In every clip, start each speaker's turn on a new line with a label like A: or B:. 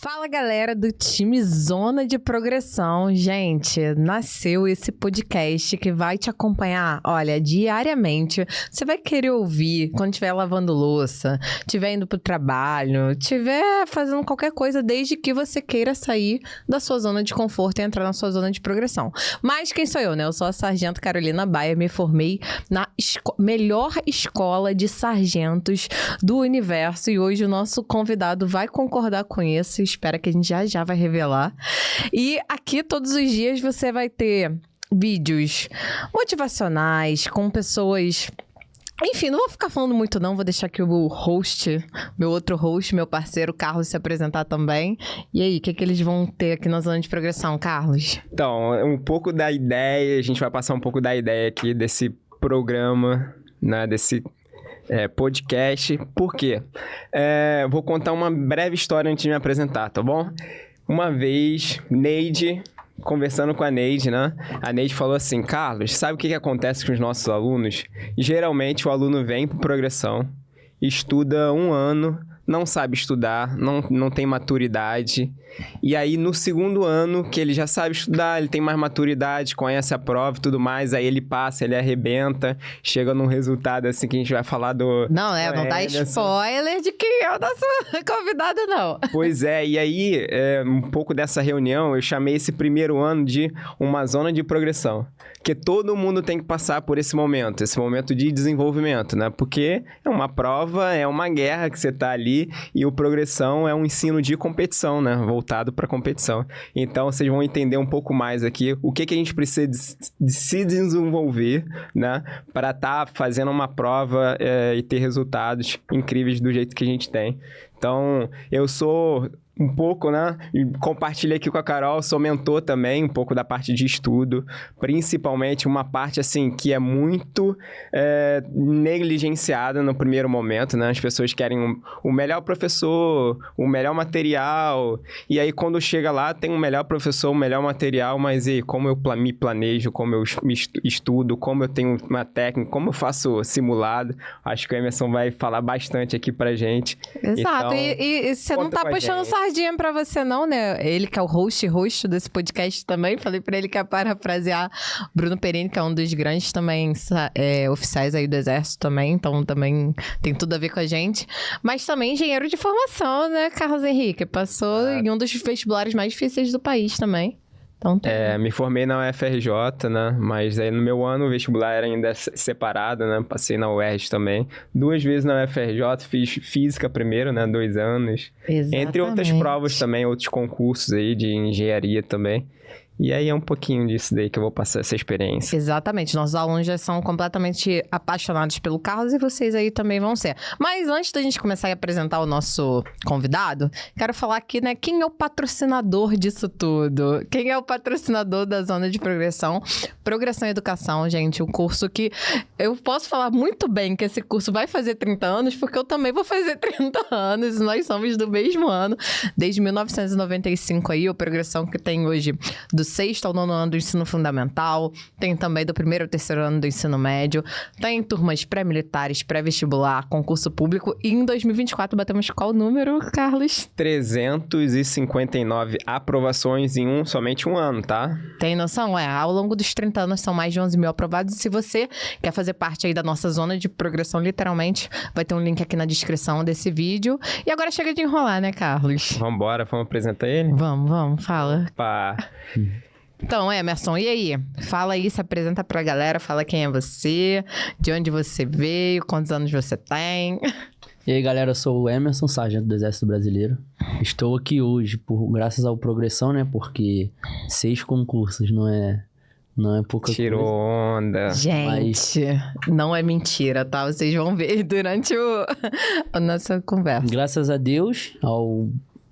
A: Fala, galera do time Zona de Progressão. Gente, nasceu esse podcast que vai te acompanhar, olha, diariamente. Você vai querer ouvir quando estiver lavando louça, estiver indo pro trabalho, estiver fazendo qualquer coisa, desde que você queira sair da sua zona de conforto e entrar na sua zona de progressão. Mas quem sou eu, né? Eu sou a Sargento Carolina Baia, me formei na melhor escola de sargentos do universo e hoje o nosso convidado vai concordar com isso. Espero que a gente já vai revelar. E aqui todos os dias você vai ter vídeos motivacionais com pessoas... Enfim, não vou ficar falando muito não, vou deixar aqui o host, meu outro host, meu parceiro Carlos se apresentar também. E aí, o que eles vão ter aqui na Zona de Progressão, Carlos?
B: Então, um pouco da ideia, a gente vai passar um pouco da ideia aqui desse programa, né, desse podcast. Por quê? Vou contar uma breve história antes de me apresentar, tá bom? Uma vez, Neide... Conversando com a Neide, né? A Neide falou assim, Carlos, sabe o que acontece com os nossos alunos? Geralmente o aluno vem para progressão, estuda um ano, não sabe estudar, não tem maturidade. E aí, no segundo ano, que ele já sabe estudar, ele tem mais maturidade, conhece a prova e tudo mais, aí ele passa, ele arrebenta, chega num resultado assim que a gente vai falar do...
A: Não, não dá spoiler de quem é o nosso convidado, não.
B: Pois é, e aí, um pouco dessa reunião, eu chamei esse primeiro ano de uma zona de progressão. Porque todo mundo tem que passar por esse momento de desenvolvimento, né? Porque é uma prova, é uma guerra que você tá ali, e o progressão é um ensino de competição, né? Voltado para competição. Então, vocês vão entender um pouco mais aqui o que a gente precisa de se desenvolver, né? Para estar fazendo uma prova e ter resultados incríveis do jeito que a gente tem. Então, eu sou... um pouco, né? Compartilhei aqui com a Carol, sou mentor também, um pouco da parte de estudo, principalmente uma parte, assim, que é muito negligenciada no primeiro momento, né? As pessoas querem o melhor professor, o melhor material, e aí quando chega lá, tem o melhor professor, o melhor material, mas e como eu me planejo, como eu me estudo, como eu tenho uma técnica, como eu faço simulado, acho que o Emerson vai falar bastante aqui pra gente.
A: Exato,
B: então,
A: e você não tá puxando sardinha pra você não, né? Ele que é o host desse podcast também, falei pra ele que ia parafrasear Bruno Perini, que é um dos grandes também oficiais aí do Exército também, então também tem tudo a ver com a gente. Mas também engenheiro de formação, né, Carlos Henrique? Passou em um dos vestibulares mais difíceis do país também. Então,
B: me formei na UFRJ, né? Mas aí no meu ano o vestibular era ainda separado, né? Passei na UERJ também. 2 vezes na UFRJ, fiz física primeiro, né? 2 anos.
A: Exatamente.
B: Entre outras provas também, outros concursos aí de engenharia também. E aí é um pouquinho disso daí que eu vou passar essa experiência.
A: Exatamente. Nossos alunos já são completamente apaixonados pelo Carlos e vocês aí também vão ser. Mas antes da gente começar a apresentar o nosso convidado, quero falar aqui, né, quem é o patrocinador disso tudo? Quem é o patrocinador da Zona de Progressão? Progressão Educação, gente, um curso que eu posso falar muito bem que esse curso vai fazer 30 anos, porque eu também vou fazer 30 anos, nós somos do mesmo ano, desde 1995 aí, a progressão que tem hoje do 6º ao 9º ano do ensino fundamental, tem também do 1º ao 3º ano do ensino médio, tem turmas pré-militares, pré-vestibular, concurso público, e em 2024 batemos qual número, Carlos?
B: 359 aprovações em somente um ano, tá?
A: Tem noção? Ao longo dos 30 anos são mais de 11 mil aprovados, e se você quer fazer parte aí da nossa zona de progressão, literalmente, vai ter um link aqui na descrição desse vídeo. E agora chega de enrolar, né, Carlos?
B: Vamos apresentar ele?
A: Vamos, fala.
B: Opa!
A: Então, Emerson, e aí? Fala aí, se apresenta pra galera, fala quem é você, de onde você veio, quantos anos você tem.
C: E aí, galera, eu sou o Emerson, sargento do Exército Brasileiro. Estou aqui hoje graças ao Progressão, né? Porque 6 concursos não é pouca coisa.
B: Tirou onda.
A: Gente, não é mentira, tá? Vocês vão ver durante a nossa conversa.
C: Graças a Deus, ao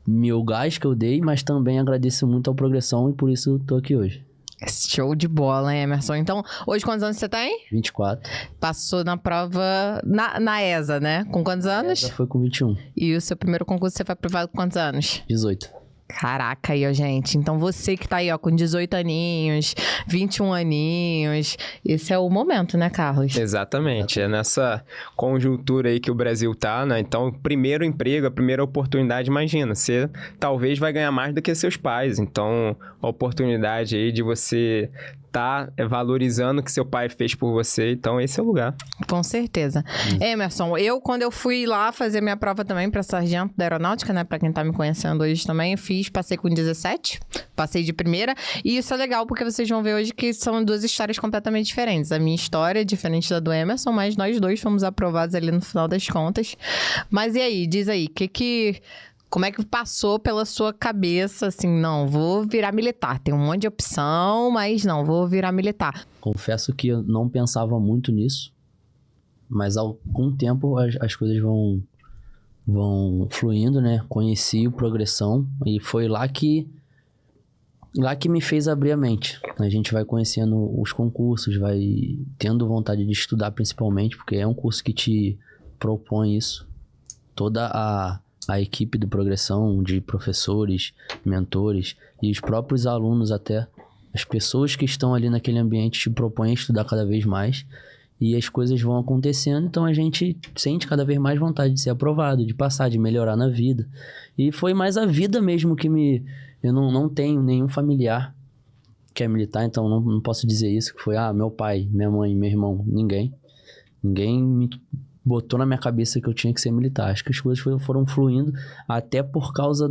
C: meu gás que eu dei, mas também agradeço muito ao Progressão e por isso tô aqui hoje.
A: Show de bola, hein, Emerson? Então, hoje quantos anos você tem?
C: 24.
A: Passou na prova na ESA, né? Com quantos anos?
C: ESA foi com 21.
A: E o seu primeiro concurso você foi aprovado com quantos anos?
C: 18.
A: Caraca, aí, ó, gente. Então, você que tá aí, ó, com 18 aninhos, 21 aninhos, esse é o momento, né, Carlos?
B: Exatamente. É nessa conjuntura aí que o Brasil tá, né? Então, o primeiro emprego, a primeira oportunidade, imagina, você talvez vai ganhar mais do que seus pais. Então, a oportunidade aí de você tá valorizando o que seu pai fez por você. Então, esse é o lugar.
A: Com certeza. Emerson, quando eu fui lá fazer minha prova também para sargento da aeronáutica, né? Pra quem tá me conhecendo hoje também, eu passei com 17, passei de primeira. E isso é legal porque vocês vão ver hoje que são duas histórias completamente diferentes. A minha história é diferente da do Emerson, mas nós dois fomos aprovados ali no final das contas. Mas e aí, diz aí, como é que passou pela sua cabeça, assim, não, vou virar militar. Tem um monte de opção, mas não, vou virar militar.
C: Confesso que eu não pensava muito nisso, mas com o tempo as coisas vão fluindo, né? Conheci o Progressão e foi lá que me fez abrir a mente. A gente vai conhecendo os concursos, vai tendo vontade de estudar principalmente, porque é um curso que te propõe isso. Toda a equipe do Progressão, de professores, mentores e os próprios alunos até, as pessoas que estão ali naquele ambiente te propõem a estudar cada vez mais e as coisas vão acontecendo, então a gente sente cada vez mais vontade de ser aprovado, de passar, de melhorar na vida. E foi mais a vida mesmo que eu não tenho nenhum familiar que é militar, então não posso dizer isso, que foi, meu pai, minha mãe, meu irmão, ninguém me botou na minha cabeça que eu tinha que ser militar. Acho que as coisas foram fluindo até por causa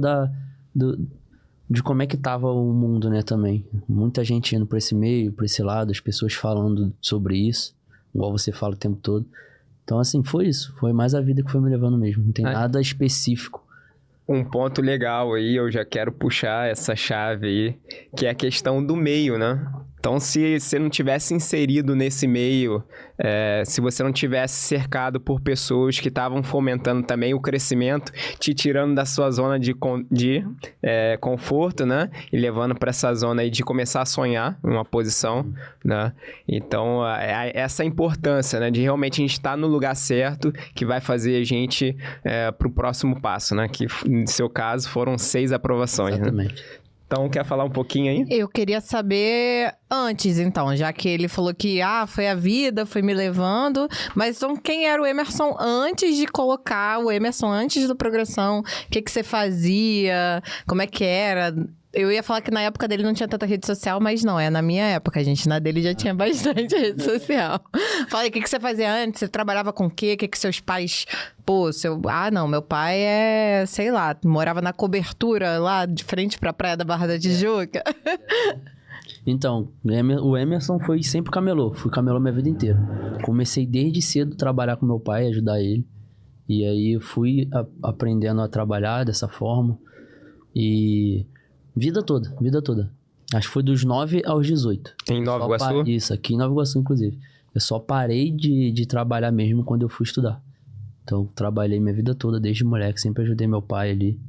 C: de como é que tava o mundo, né, também. Muita gente indo pra esse meio, pra esse lado, as pessoas falando sobre isso, igual você fala o tempo todo. Então, assim, foi isso. Foi mais a vida que foi me levando mesmo. Não tem nada específico.
B: Um ponto legal aí, eu já quero puxar essa chave aí, que é a questão do meio, né? Então, se você não tivesse inserido nesse meio, se você não tivesse cercado por pessoas que estavam fomentando também o crescimento, te tirando da sua zona de conforto, né? E levando para essa zona aí de começar a sonhar em uma posição, né? Então, essa importância, né? De realmente a gente estar no lugar certo, que vai fazer a gente para o próximo passo, né? Que, no seu caso, foram 6 aprovações,
C: Exatamente.
B: Né? Então, quer falar um pouquinho aí?
A: Eu queria saber antes, então, já que ele falou que, foi a vida, foi me levando. Mas então, quem era o Emerson antes de colocar o Emerson antes do Progressão? O que você fazia? Como é que era? Eu ia falar que na época dele não tinha tanta rede social, mas não, é na minha época, gente. Na dele já tinha bastante rede social. Falei, o que você fazia antes? Você trabalhava com o quê? O que seus pais... não, meu pai sei lá, morava na cobertura lá de frente pra praia da Barra da Tijuca.
C: Então, o Emerson foi sempre camelô. Fui camelô minha vida inteira. Comecei desde cedo a trabalhar com meu pai, ajudar ele. E aí eu fui aprendendo a trabalhar dessa forma. E... Vida toda. Acho que foi dos 9 aos 18.
B: Em Nova Iguaçu?
C: Isso, aqui em Nova Iguaçu, inclusive. Eu só parei de trabalhar mesmo quando eu fui estudar. Então, trabalhei minha vida toda, desde moleque. Sempre ajudei meu pai ali.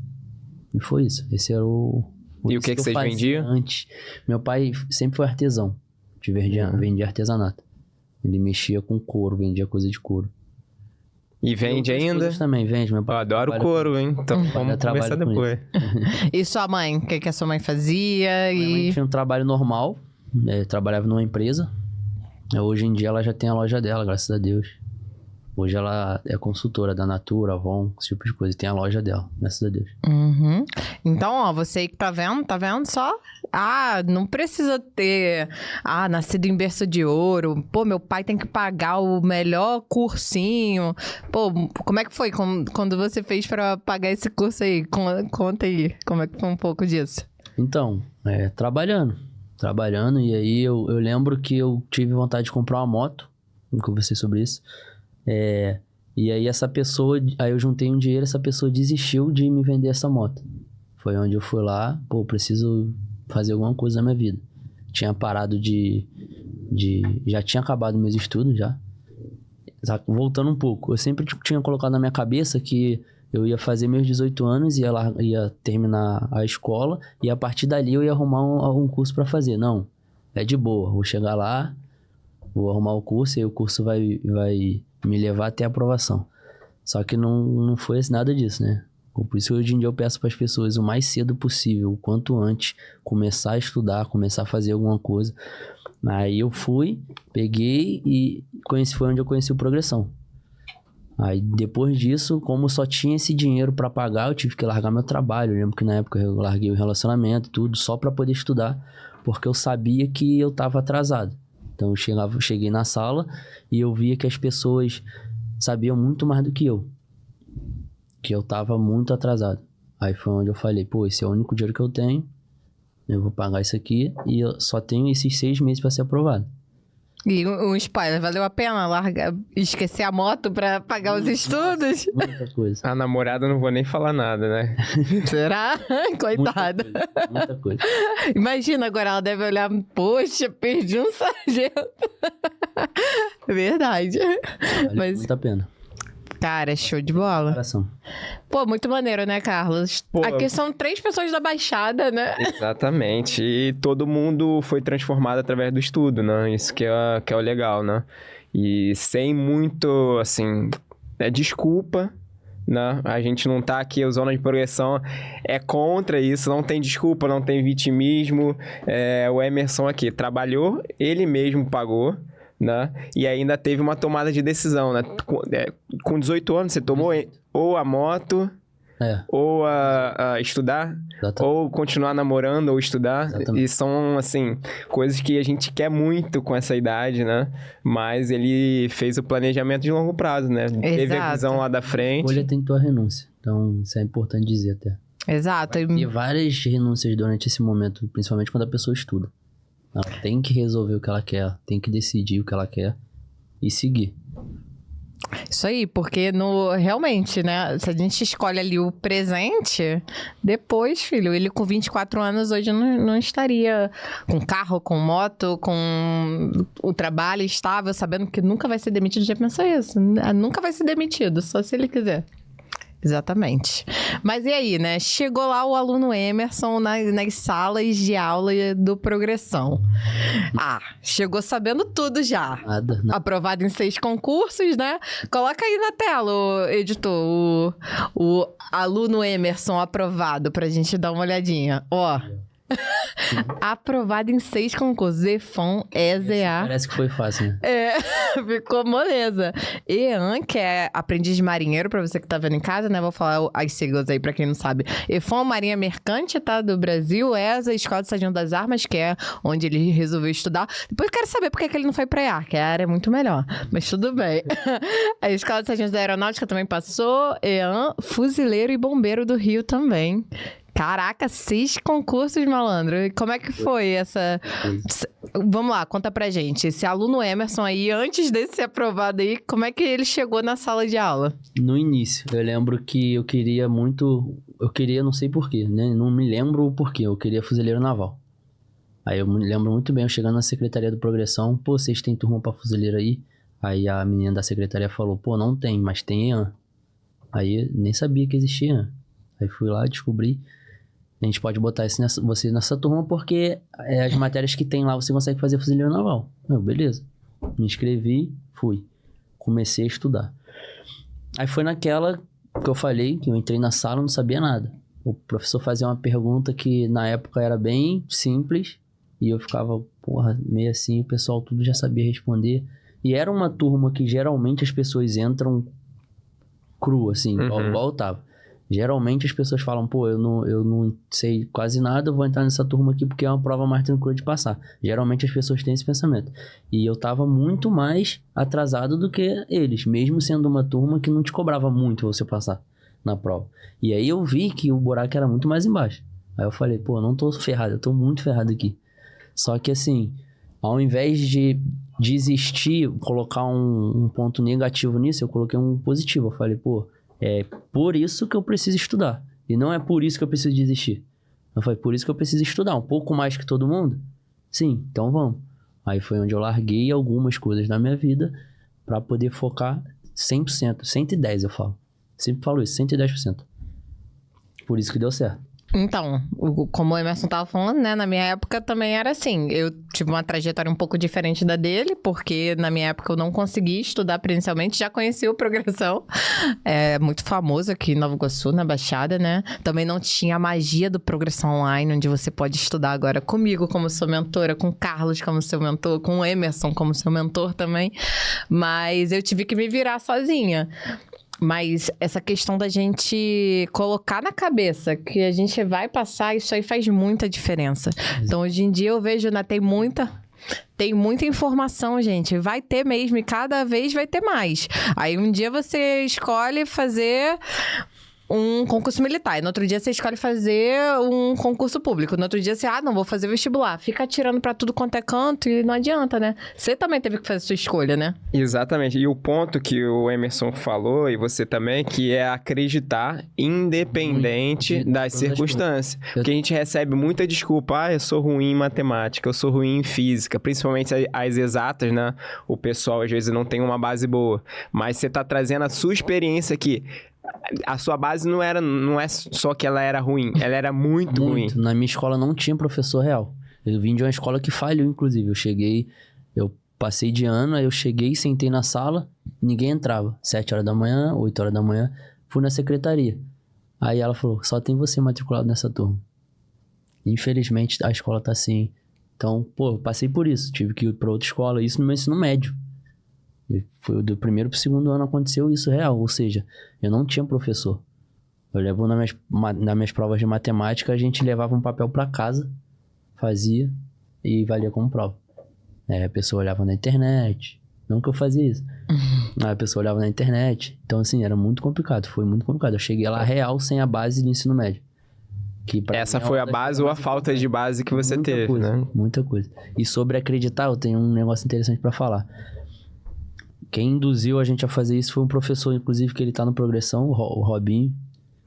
C: E foi isso. Esse era
B: E o que vocês vendiam?
C: Antes. Meu pai sempre foi artesão. Vendia artesanato. Ele mexia com couro, vendia coisa de couro.
B: E vende ainda?
C: Também vende. Meu pai
B: adoro couro, hein? Então vamos conversar depois.
A: E sua mãe? O que a sua mãe fazia?
C: Minha mãe tinha um trabalho normal. Trabalhava numa empresa. Hoje em dia ela já tem a loja dela, graças a Deus. Hoje ela é consultora da Natura, Avon, esse tipo de coisa. Tem a loja dela, graças a Deus.
A: Uhum. Então, você que tá vendo só? Não precisa ter... nascido em berço de ouro. Meu pai tem que pagar o melhor cursinho. Como é que foi quando você fez pra pagar esse curso aí? Conta aí, como é que foi um pouco disso?
C: Então, trabalhando. E aí eu lembro que eu tive vontade de comprar uma moto. Eu conversei sobre isso. E aí aí eu juntei um dinheiro, essa pessoa desistiu de me vender essa moto. Foi onde eu fui lá, preciso fazer alguma coisa na minha vida. Tinha parado já tinha acabado meus estudos já. Voltando um pouco, eu sempre tinha colocado na minha cabeça que eu ia fazer meus 18 anos, ia terminar a escola, e a partir dali eu ia arrumar um curso pra fazer. Não, é de boa, vou chegar lá, vou arrumar o curso, e aí o curso vai me levar até a aprovação. Só que não foi nada disso, né? Por isso que hoje em dia eu peço para as pessoas o mais cedo possível, o quanto antes, começar a estudar, começar a fazer alguma coisa. Aí eu fui, peguei e foi onde eu conheci o Progressão. Aí depois disso, como só tinha esse dinheiro para pagar, eu tive que largar meu trabalho. Eu lembro que na época eu larguei o relacionamento e tudo, só para poder estudar, porque eu sabia que eu estava atrasado. Então eu cheguei na sala e eu via que as pessoas sabiam muito mais do que eu estava muito atrasado. Aí foi onde eu falei, pô, esse é o único dinheiro que eu tenho, eu vou pagar isso aqui e eu só tenho esses 6 meses para ser aprovado.
A: E um spoiler, valeu a pena esquecer a moto pra pagar os estudos?
C: Muita coisa.
B: A namorada não vou nem falar nada, né?
A: Será? Coitada.
C: Muita coisa.
A: Imagina agora, ela deve olhar, poxa, perdi um sargento. Verdade.
C: Vale muito a pena.
A: Cara, show de bola.
C: Coração.
A: Pô, muito maneiro, né, Carlos?
B: Pô,
A: aqui são 3 pessoas da Baixada, né?
B: Exatamente. E todo mundo foi transformado através do estudo, né? Isso que é o legal, né? E sem muito, assim, desculpa, né? A gente não tá aqui, a Zona de Progressão é contra isso, não tem desculpa, não tem vitimismo. O Emerson aqui trabalhou, ele mesmo pagou, né? E ainda teve uma tomada de decisão, né? Com 18 anos, você tomou ou a moto, ou a estudar,
C: Exatamente.
B: ou continuar namorando, ou estudar.
C: Exatamente.
B: E são, assim, coisas que a gente quer muito com essa idade, né? Mas ele fez o planejamento de longo prazo, né? Teve a visão lá da frente.
C: Escolha tem tua renúncia. Então, isso é importante dizer até.
A: Exato.
C: E várias renúncias durante esse momento, principalmente quando a pessoa estuda. Ela tem que resolver o que ela quer, tem que decidir o que ela quer e seguir.
A: Isso aí, porque realmente, né? Se a gente escolhe ali o presente, depois, filho, ele com 24 anos hoje não estaria com carro, com moto, com o trabalho estável, sabendo que nunca vai ser demitido. Já pensou isso? Nunca vai ser demitido, só se ele quiser. Exatamente. Mas e aí, né? Chegou lá o aluno Emerson nas salas de aula do Progressão. Chegou sabendo tudo já.
C: Nada.
A: Aprovado em 6 concursos, né? Coloca aí na tela, editor, o aluno Emerson aprovado pra gente dar uma olhadinha. Ó. Aprovado em 6 concursos. EFON, EZA.
C: Parece que foi fácil, né?
A: Ficou moleza. EAN, que é aprendiz de marinheiro, pra você que tá vendo em casa, né? Vou falar as siglas aí pra quem não sabe. EFON, Marinha Mercante, tá? Do Brasil. ESA, Escola de Sargento das Armas, que é onde ele resolveu estudar. Depois eu quero saber por que ele não foi pra EAR, que a área é muito melhor. Mas tudo bem. A Escola de Sargento da Aeronáutica também passou. EAN, Fuzileiro e Bombeiro do Rio também. Caraca, 6 concursos, malandro. E como é que foi essa... Vamos lá, conta pra gente. Esse aluno Emerson aí, antes desse ser aprovado aí, como é que ele chegou na sala de aula?
C: No início, eu lembro que eu queria muito... Eu queria, não sei porquê, né? Não me lembro o porquê. Eu queria fuzileiro naval. Aí eu me lembro muito bem, eu chegando na Secretaria do Progressão. Pô, vocês têm turma pra fuzileiro aí? Aí a menina da secretaria falou, pô, não tem, mas tem EAN. Aí eu nem sabia que existia EAN. Aí fui lá, descobri... A gente pode botar você nessa turma porque as matérias que tem lá você consegue fazer fuzileiro naval. Beleza. Me inscrevi, fui. Comecei a estudar. Aí foi naquela que eu falei, que eu entrei na sala e não sabia nada. O professor fazia uma pergunta que na época era bem simples e eu ficava, meio assim, o pessoal tudo já sabia responder. E era uma turma que geralmente as pessoas entram cru, assim, igual eu tava. Geralmente as pessoas falam, eu não sei quase nada, eu vou entrar nessa turma aqui porque é uma prova mais tranquila de passar. Geralmente as pessoas têm esse pensamento. E eu tava muito mais atrasado do que eles, mesmo sendo uma turma que não te cobrava muito você passar na prova. E aí eu vi que o buraco era muito mais embaixo. Aí eu falei, eu não tô ferrado, eu tô muito ferrado aqui. Só que assim, ao invés de desistir, colocar um ponto negativo nisso, eu coloquei um positivo. Eu falei, é por isso que eu preciso estudar. E não é por isso que eu preciso desistir. Eu falei, por isso que eu preciso estudar. Um pouco mais que todo mundo? Sim, então vamos. Aí foi onde eu larguei algumas coisas na minha vida para poder focar 100%. 110 eu falo. Sempre falo isso, 110%. Por isso que deu certo.
A: Então, como o Emerson tava falando, né? Na minha época também era assim. Eu tive uma trajetória um pouco diferente da dele, porque na minha época eu não consegui estudar presencialmente. Já conheci o Progressão. É muito famoso aqui em Nova Iguaçu, na Baixada, né? Também não tinha a magia do Progressão Online, onde você pode estudar agora comigo como sua mentora, com o Carlos como seu mentor, com o Emerson como seu mentor também. Mas eu tive que me virar sozinha. Mas essa questão da gente colocar na cabeça que a gente vai passar, isso aí faz muita diferença. Então, hoje em dia, eu vejo, né, tem muita informação, gente. Vai ter mesmo, e cada vez vai ter mais. Aí, um dia você escolhe fazer um concurso militar. E no outro dia você escolhe fazer um concurso público. No outro dia você, não, vou fazer vestibular. Fica atirando pra tudo quanto é canto e não adianta, né? Você também teve que fazer a sua escolha, né?
B: Exatamente. E o ponto que o Emerson falou, e você também, que é acreditar independente das circunstâncias. Porque a gente recebe muita desculpa. Eu sou ruim em matemática, eu sou ruim em física. Principalmente as exatas, né? O pessoal, às vezes, não tem uma base boa. Mas você tá trazendo a sua experiência aqui. A sua base não é só que ela era ruim, ela era muito ruim.
C: Na minha escola não tinha professor real. Eu vim de uma escola que falhou, inclusive. Eu passei de ano, aí eu cheguei, sentei na sala, ninguém entrava. 7 horas da manhã, 8 horas da manhã, fui na secretaria. Aí ela falou, só tem você matriculado nessa turma. Infelizmente, a escola tá assim. Então, eu passei por isso. Tive que ir pra outra escola, isso no meu ensino médio. Foi do primeiro pro segundo ano aconteceu isso real, ou seja, eu não tinha professor. Eu levo nas minhas provas de matemática, a gente levava um papel pra casa, fazia e valia como prova. Aí a pessoa olhava na internet, não que eu fazia isso. Aí a pessoa olhava na internet, então assim, era muito complicado, foi muito complicado. Eu cheguei lá real sem a base do ensino médio.
B: Essa foi a base ou a falta de base que você teve, né?
C: Muita coisa. E sobre acreditar, eu tenho um negócio interessante pra falar. Quem induziu a gente a fazer isso foi um professor, inclusive, que ele tá no Progressão, o Robinho.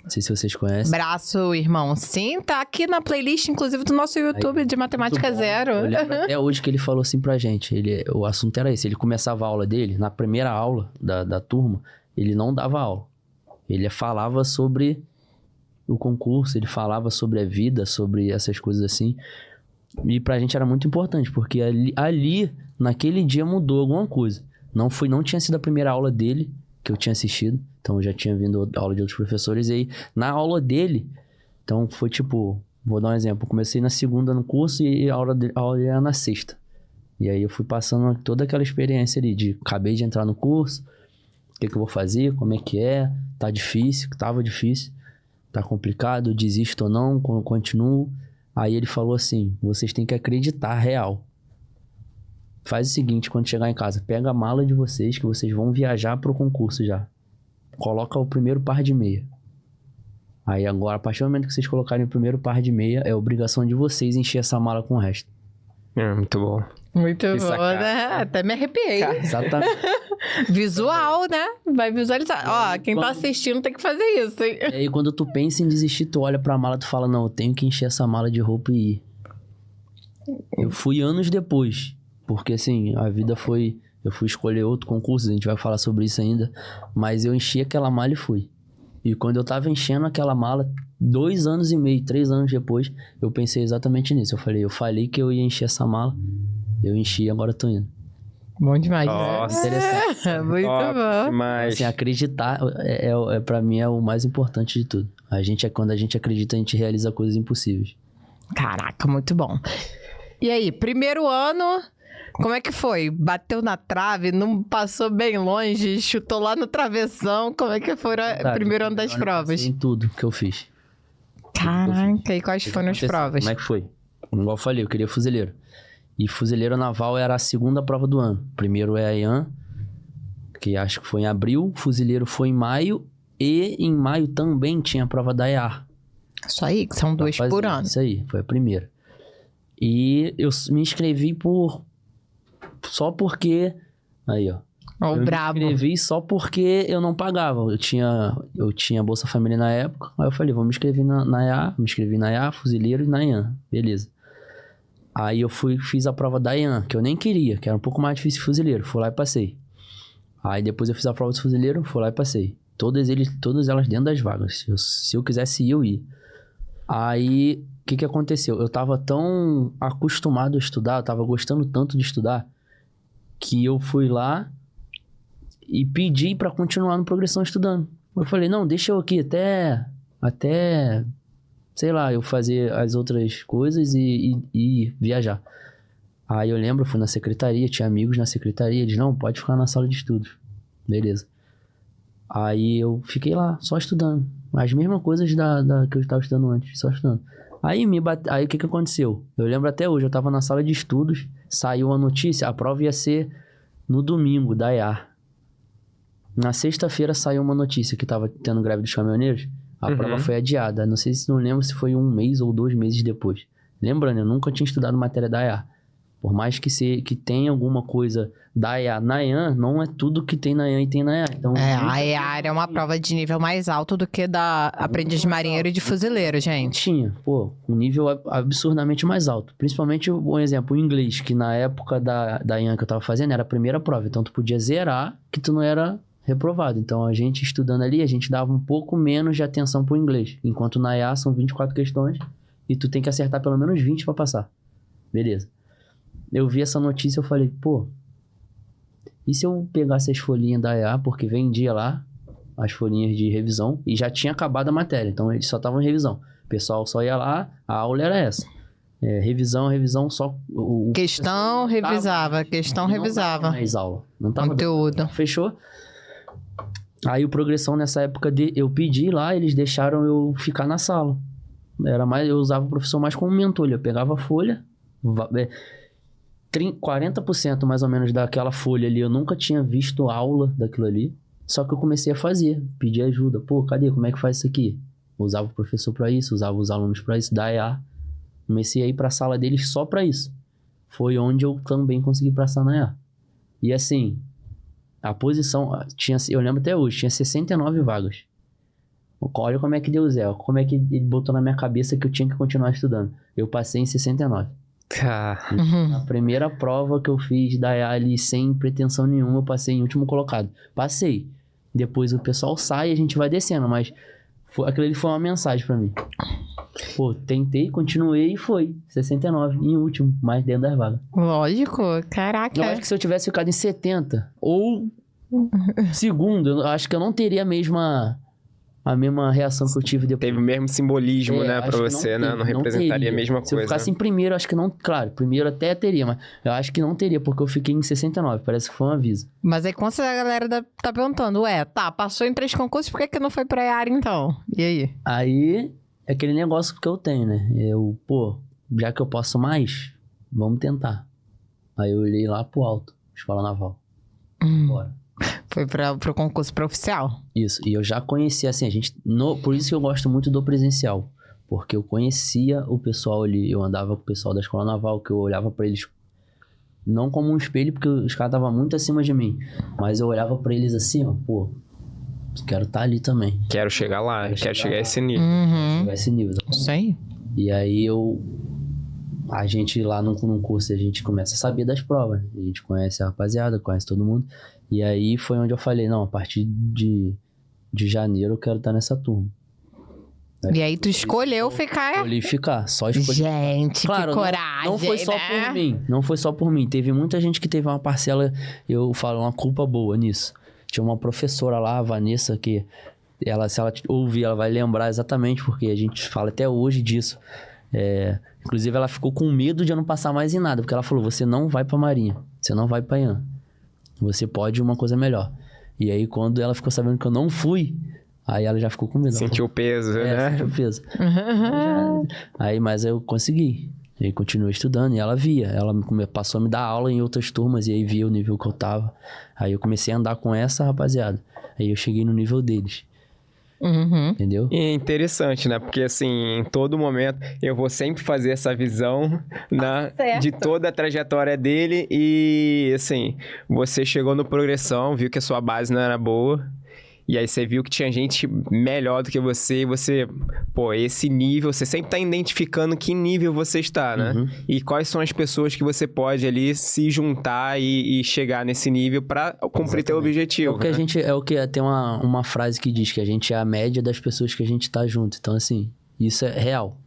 C: Não sei se vocês conhecem.
A: Braço, irmão. Sim, tá aqui na playlist, inclusive, do nosso YouTube de Matemática Zero.
C: Eu lembro até hoje que ele falou assim pra gente. O assunto era esse. Ele começava a aula dele, na primeira aula da turma, ele não dava aula. Ele falava sobre o concurso, ele falava sobre a vida, sobre essas coisas assim. E pra gente era muito importante, porque ali naquele dia, mudou alguma coisa. Não tinha sido a primeira aula dele que eu tinha assistido. Então, eu já tinha vindo aula de outros professores. E aí, na aula dele... Então, foi tipo... Vou dar um exemplo. Eu comecei na segunda no curso e a aula era na sexta. E aí, eu fui passando toda aquela experiência ali de... Acabei de entrar no curso. O que eu vou fazer? Como é que é? Tá difícil? Tava difícil? Tá complicado? Desisto ou não? Continuo? Aí, ele falou assim... Vocês têm que acreditar real. Faz o seguinte, quando chegar em casa, pega a mala de vocês, que vocês vão viajar pro concurso já. Coloca o primeiro par de meia. Aí agora, a partir do momento que vocês colocarem o primeiro par de meia, é obrigação de vocês encher essa mala com o resto.
B: Muito bom.
A: Muito bom, né? Até me arrepiei.
C: Exatamente.
A: Visual, né? Vai visualizar. Ó, quem tá assistindo tem que fazer isso, hein?
C: E aí, quando tu pensa em desistir, tu olha pra mala, tu fala, não, eu tenho que encher essa mala de roupa e ir. Eu fui anos depois. Porque, assim, a vida foi... Eu fui escolher outro concurso, a gente vai falar sobre isso ainda. Mas eu enchi aquela mala e fui. E quando eu tava enchendo aquela mala, 2 anos e meio, 3 anos depois, eu pensei exatamente nisso. Eu falei que eu ia encher essa mala. Eu enchi e agora eu tô indo.
A: Bom demais,
B: Nossa.
A: né? Interessante. Muito bom.
B: Mas...
C: Assim, acreditar, pra mim, é o mais importante de tudo. Quando a gente acredita, a gente realiza coisas impossíveis.
A: Caraca, muito bom. E aí, primeiro ano... Como é que foi? Bateu na trave, não passou bem longe, chutou lá no travessão. Como é que foi o primeiro ano das provas?
C: Em tudo que eu fiz.
A: Caraca, e quais foram as provas?
C: Como é que foi? Igual eu falei, eu queria fuzileiro. E fuzileiro naval era a segunda prova do ano. Primeiro é a IAN, que acho que foi em abril. Fuzileiro foi em maio. E em maio também tinha a prova da EAR.
A: Isso aí, que são 2 por ano.
C: Isso aí, foi a primeira. E eu me inscrevi só porque... Aí, ó.
A: Ó, o brabo.
C: Me inscrevi só porque eu não pagava. Eu tinha Bolsa Família na época. Aí eu falei, vou me inscrever na EA. Me inscrevi na EA, fuzileiro e na IAN. Beleza. Aí eu fiz a prova da IAN, que eu nem queria, que era um pouco mais difícil que fuzileiro. Fui lá e passei. Aí depois eu fiz a prova de fuzileiro, fui lá e passei. Todas elas dentro das vagas. Se eu quisesse ir, eu ia. Aí, o que aconteceu? Eu tava tão acostumado a estudar, eu tava gostando tanto de estudar, que eu fui lá e pedi pra continuar no Progressão estudando. Eu falei, não, deixa eu aqui até sei lá, eu fazer as outras coisas e viajar. Aí eu lembro, fui na secretaria, tinha amigos na secretaria, eles, não, pode ficar na sala de estudos. Beleza. Aí eu fiquei lá, só estudando. As mesmas coisas da que eu estava estudando antes, só estudando. Aí o que aconteceu? Eu lembro até hoje, eu tava na sala de estudos, saiu uma notícia, a prova ia ser no domingo, da EAR. Na sexta-feira saiu uma notícia que tava tendo greve dos caminhoneiros, a prova foi adiada. Não lembro se foi 1 mês ou 2 meses depois. Lembrando, eu nunca tinha estudado matéria da EAR. Por mais que tenha alguma coisa da EAR na EAN, não é tudo que tem na EAN e tem na EAR. Então,
A: A EAR é uma prova de nível mais alto do que da aprendiz de marinheiro e de fuzileiro, gente.
C: Tinha, um nível absurdamente mais alto. Principalmente, um exemplo, o inglês, que na época da EAN que eu tava fazendo, era a primeira prova. Então, tu podia zerar que tu não era reprovado. Então, a gente estudando ali, a gente dava um pouco menos de atenção pro inglês. Enquanto na EAR são 24 questões e tu tem que acertar pelo menos 20 pra passar. Beleza. Eu vi essa notícia e eu falei, e se eu pegasse as folhinhas da EA, porque vendia lá as folhinhas de revisão e já tinha acabado a matéria, então eles só estavam em revisão. O pessoal só ia lá, a aula era essa. Revisão só...
A: Questão revisava.
C: Não tava mais aula. Não tava
A: Conteúdo.
C: Fechou? Aí o Progressão nessa época, eu pedi lá, eles deixaram eu ficar na sala. Eu usava o professor mais como mentor, eu pegava a folha... 40% mais ou menos daquela folha ali, eu nunca tinha visto aula daquilo ali, só que eu comecei a fazer, pedir ajuda. Cadê? Como é que faz isso aqui? Usava o professor pra isso, usava os alunos pra isso, da EA. Comecei a ir pra sala deles só pra isso. Foi onde eu também consegui passar na EA. E assim, a posição, eu lembro até hoje, tinha 69 vagas. Olha como é que Deus é, como é que ele botou na minha cabeça que eu tinha que continuar estudando. Eu passei em 69. A primeira prova que eu fiz da EA ali sem pretensão nenhuma, eu passei em último colocado. Passei. Depois o pessoal sai e a gente vai descendo, mas aquilo ali foi uma mensagem pra mim. Tentei, continuei e foi. 69, em último, mais dentro das vagas.
A: Lógico, caraca.
C: Eu acho que se eu tivesse ficado em 70 ou segundo, eu acho que eu não teria a mesma reação que eu tive depois.
B: Teve o mesmo simbolismo, né, pra você, né? Não representaria a mesma coisa.
C: Se eu ficasse em primeiro, acho que não... Claro, primeiro até teria, mas eu acho que não teria, porque eu fiquei em 69. Parece que foi um aviso.
A: Mas aí, quando a galera tá perguntando, passou em 3 concursos, por que não foi pra EAR, então? E aí?
C: Aí, é aquele negócio que eu tenho, né? Já que eu posso mais, vamos tentar. Aí eu olhei lá pro alto, Escola Naval. Bora.
A: Foi pro concurso para oficial?
C: Isso, e eu já conhecia, assim, por isso que eu gosto muito do presencial, porque eu conhecia o pessoal ali, eu andava com o pessoal da Escola Naval, que eu olhava pra eles, não como um espelho, porque os caras estavam muito acima de mim, mas eu olhava pra eles assim, quero estar ali também.
B: Quero chegar lá, quero chegar a esse nível.
C: Chegar a esse nível.
A: Isso aí.
C: E aí a gente lá num curso, a gente começa a saber das provas, a gente conhece a rapaziada, conhece todo mundo. E aí foi onde eu falei, não, a partir de janeiro eu quero estar nessa turma.
A: E aí tu escolheu ficar...
C: Escolhi ficar, só escolhi.
A: Gente, claro, que coragem,
C: não foi só por mim, não foi só por mim. Teve muita gente que teve uma parcela, eu falo, uma culpa boa nisso. Tinha uma professora lá, a Vanessa, que se ela ouvir, ela vai lembrar exatamente, porque a gente fala até hoje disso. Inclusive, ela ficou com medo de eu não passar mais em nada, porque ela falou, você não vai pra Marinha, você não vai pra IAN. Você pode uma coisa melhor. E aí, quando ela ficou sabendo que eu não fui, aí ela já ficou com medo.
B: Sentiu o peso, né?
C: Sentiu o peso. Mas eu consegui. Aí continuei estudando e ela via. Ela passou a me dar aula em outras turmas e aí via o nível que eu tava. Aí eu comecei a andar com essa rapaziada. Aí eu cheguei no nível deles. Entendeu?
B: E é interessante, né? Porque, assim, em todo momento, eu vou sempre fazer essa visão de toda a trajetória dele e, assim, você chegou no Progressão, viu que a sua base não era boa, e aí você viu que tinha gente melhor do que você, e você, esse nível, você sempre tá identificando que nível você está, né? E quais são as pessoas que você pode ali se juntar e chegar nesse nível pra cumprir teu objetivo.
C: Tem uma frase que diz que a gente é a média das pessoas que a gente tá junto. Então, assim, Isso é real.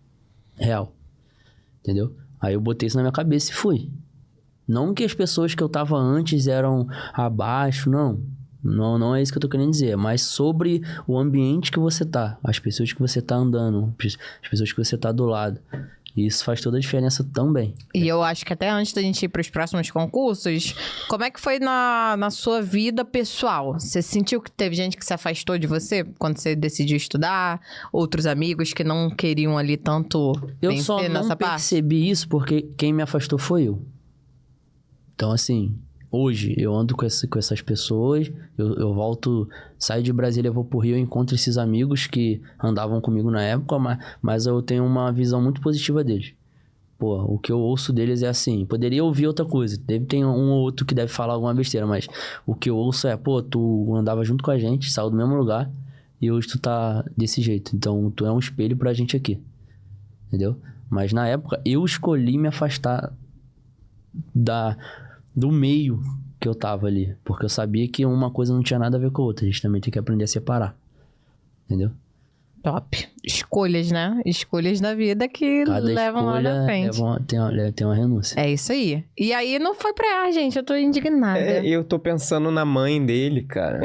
C: Real. Entendeu? Aí eu botei isso na minha cabeça e fui. Não que as pessoas que eu tava antes eram abaixo, não. Não é isso que eu tô querendo dizer. Mas sobre o ambiente que você tá. As pessoas que você tá andando. As pessoas que você tá do lado. E isso faz toda a diferença também.
A: E eu acho que até antes da gente ir para os próximos concursos, como é que foi na sua vida pessoal? Você sentiu que teve gente que se afastou de você quando você decidiu estudar? Outros amigos que não queriam ali tanto
C: Eu
A: vencer
C: só não
A: nessa parte?
C: percebi isso porque quem me afastou foi eu. Então, assim, hoje eu ando com essas pessoas, eu volto, saio de Brasília, eu vou pro Rio, eu encontro esses amigos que andavam comigo na época, mas eu tenho uma visão muito positiva deles. Pô, o que eu ouço deles é assim, poderia ouvir outra coisa, tem um ou outro que deve falar alguma besteira, mas o que eu ouço é, pô, tu andava junto com a gente, saiu do mesmo lugar, e hoje tu tá desse jeito, então tu é um espelho pra gente aqui, entendeu? Mas na época, eu escolhi me afastar do meio que eu tava ali. Porque eu sabia que uma coisa não tinha nada a ver com a outra. A gente também tem que aprender a separar. Entendeu?
A: Top. Escolhas, né? Escolhas da vida que
C: Cada
A: levam lá na frente.
C: tem uma renúncia.
A: É isso aí. E aí não foi pra ar, gente. Eu tô indignada.
B: Eu tô pensando na mãe dele, cara.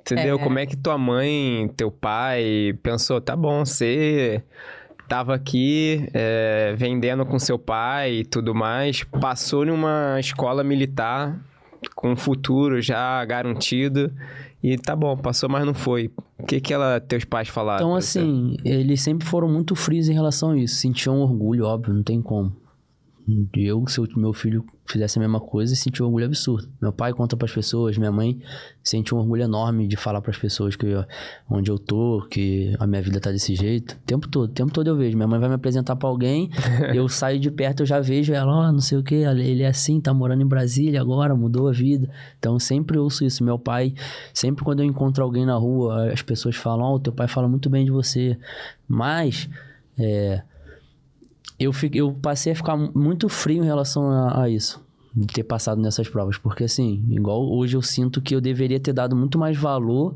B: Entendeu? Como é que tua mãe, teu pai pensou, tá bom, você tava aqui vendendo com seu pai e tudo mais, passou numa escola militar com um futuro já garantido e tá bom, passou, mas não foi. O que teus pais falaram?
C: Então, assim, eles sempre foram muito frios em relação a isso. Sentiam orgulho, óbvio, não tem como. Se o meu filho fizesse a mesma coisa, sentia um orgulho absurdo. Meu pai conta pras pessoas, minha mãe sente um orgulho enorme de falar pras pessoas onde eu tô, que a minha vida tá desse jeito. O tempo todo eu vejo. Minha mãe vai me apresentar pra alguém, eu saio de perto, eu já vejo ela, não sei o que, ele é assim, tá morando em Brasília agora, mudou a vida. Então, eu sempre ouço isso. Meu pai, sempre quando eu encontro alguém na rua, as pessoas falam, teu pai fala muito bem de você. Mas, eu passei a ficar muito frio em relação a isso, de ter passado nessas provas. Porque, assim, igual hoje eu sinto que eu deveria ter dado muito mais valor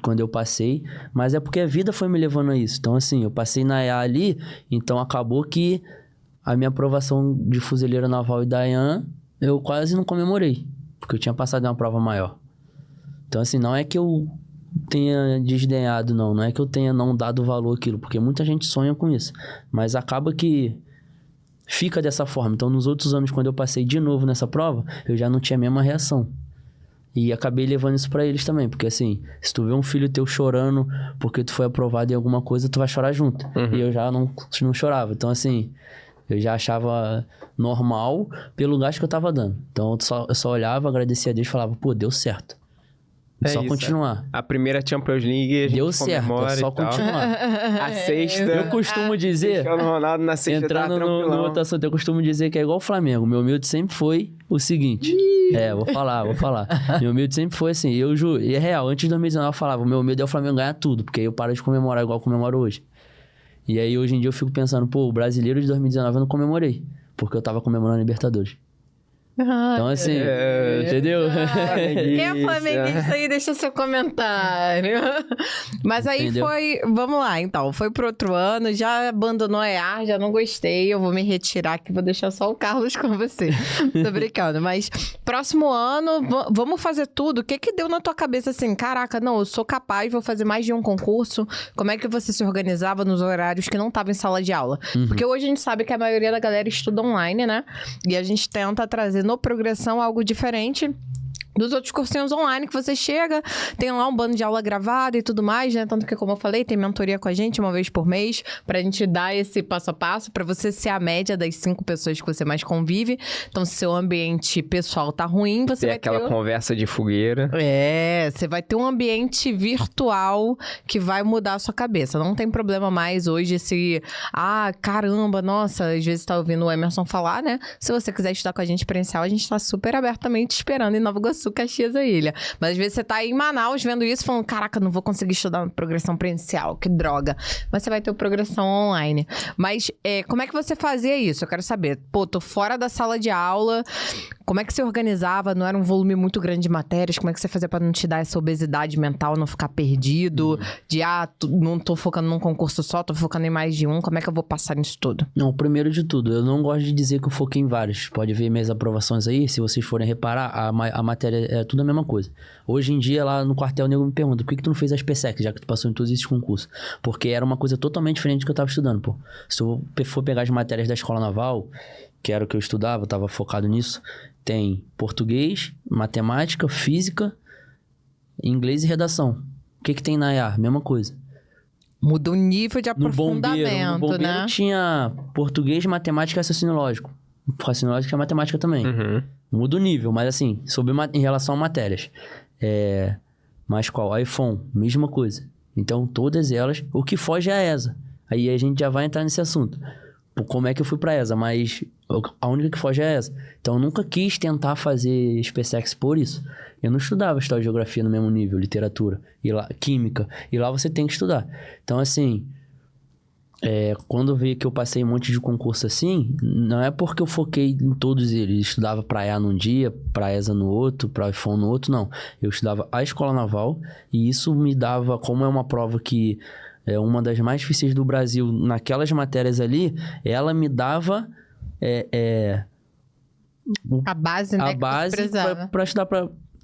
C: quando eu passei, mas é porque a vida foi me levando a isso. Então, assim, eu passei na EA ali, então acabou que a minha aprovação de fuzileiro naval e da EAN, eu quase não comemorei, porque eu tinha passado em uma prova maior. Então, assim, não é que eu tenha desdenhado, não é que eu tenha não dado valor àquilo, porque muita gente sonha com isso, mas acaba que fica dessa forma. Então, nos outros anos, quando eu passei de novo nessa prova, eu já não tinha a mesma reação, e acabei levando isso pra eles também, porque assim, se tu vê um filho teu chorando porque tu foi aprovado em alguma coisa, tu vai chorar junto. E eu já não chorava, então assim, eu já achava normal pelo gasto que eu tava dando. Então eu só olhava, agradecia a Deus e falava, pô, deu certo. Só
B: isso,
C: continuar.
B: A primeira Champions League a gente
C: deu certo, é só continuar.
B: A sexta...
C: Eu costumo dizer...
B: Cristiano Ronaldo na sexta
C: entrando no outro assunto, eu costumo dizer que é igual o Flamengo. Meu humilde sempre foi o seguinte... vou falar. Meu humilde sempre foi assim, eu juro, e é real, antes de 2019 eu falava, o meu humilde é o Flamengo ganhar tudo, porque aí eu paro de comemorar igual eu comemoro hoje. E aí hoje em dia eu fico pensando, pô, o brasileiro de 2019 eu não comemorei, porque eu tava comemorando a Libertadores. Então, assim, entendeu?
A: Quem é flamenguista aí, deixa seu comentário. Mas aí
C: Entendeu?
A: vamos lá, então, foi pro outro ano, já abandonou a EA, já não gostei, eu vou me retirar aqui, vou deixar só o Carlos com você. Tô brincando, mas próximo ano, vamos fazer tudo. O que deu na tua cabeça assim, caraca, não, eu sou capaz, vou fazer mais de um concurso. Como é que você se organizava nos horários que não tava em sala de aula? Porque hoje a gente sabe que a maioria da galera estuda online, né? E a gente tenta trazer no Progressão algo diferente dos outros cursinhos online que você chega, tem lá um bando de aula gravada e tudo mais, né? Tanto que, como eu falei, tem mentoria com a gente uma vez por mês, pra gente dar esse passo a passo, pra você ser a média das 5 pessoas que você mais convive. Então, se seu ambiente pessoal tá ruim, você vai
B: aquela conversa de fogueira.
A: Você vai ter um ambiente virtual que vai mudar a sua cabeça. Não tem problema mais hoje se... caramba, nossa, às vezes tá ouvindo o Emerson falar, né? Se você quiser estudar com a gente presencial, a gente tá super abertamente esperando em Nova Iguaçu. Sul, Caxias é ilha. Mas às vezes você tá em Manaus vendo isso, falando, caraca, não vou conseguir estudar progressão presencial, que droga. Mas você vai ter progressão online. Mas como é que você fazia isso? Eu quero saber. Pô, tô fora da sala de aula, como é que você organizava? Não era um volume muito grande de matérias? Como é que você fazia pra não te dar essa obesidade mental, não ficar perdido? De, não tô focando num concurso só, tô focando em mais de um. Como é que eu vou passar nisso tudo?
C: Não, primeiro de tudo, eu não gosto de dizer que eu foquei em vários. Pode ver minhas aprovações aí, se vocês forem reparar, a matéria é tudo a mesma coisa. Hoje em dia, lá no quartel, o nego me pergunta, por que tu não fez as PSEC, já que tu passou em todos esses concursos? Porque era uma coisa totalmente diferente do que eu tava estudando, pô. Se eu for pegar as matérias da Escola Naval, que era o que eu estudava, eu tava focado nisso, tem português, matemática, física, inglês e redação. O que tem na EA? Mesma coisa.
A: Muda o nível de aprofundamento,
C: no bombeiro
A: né?
C: tinha português, matemática e raciocínio lógico. Raciocínio lógico é matemática também. Muda o nível, mas assim, em relação a matérias. Mas qual? iPhone, mesma coisa. Então, todas elas, o que foge é a ESA. Aí a gente já vai entrar nesse assunto. Como é que eu fui pra ESA, mas a única que foge é essa. Então, eu nunca quis tentar fazer SpaceX por isso. Eu não estudava História e Geografia no mesmo nível, literatura, e lá, Química, e lá você tem que estudar. Então, assim, quando eu vi que eu passei um monte de concurso assim, não é porque eu foquei em todos eles. Estudava pra EA num dia, pra ESA no outro, pra iPhone no outro, não. Eu estudava a Escola Naval, e isso me dava, como é uma prova que é uma das mais difíceis do Brasil, naquelas matérias ali, ela me dava
A: a base, né?
C: A base pra estudar,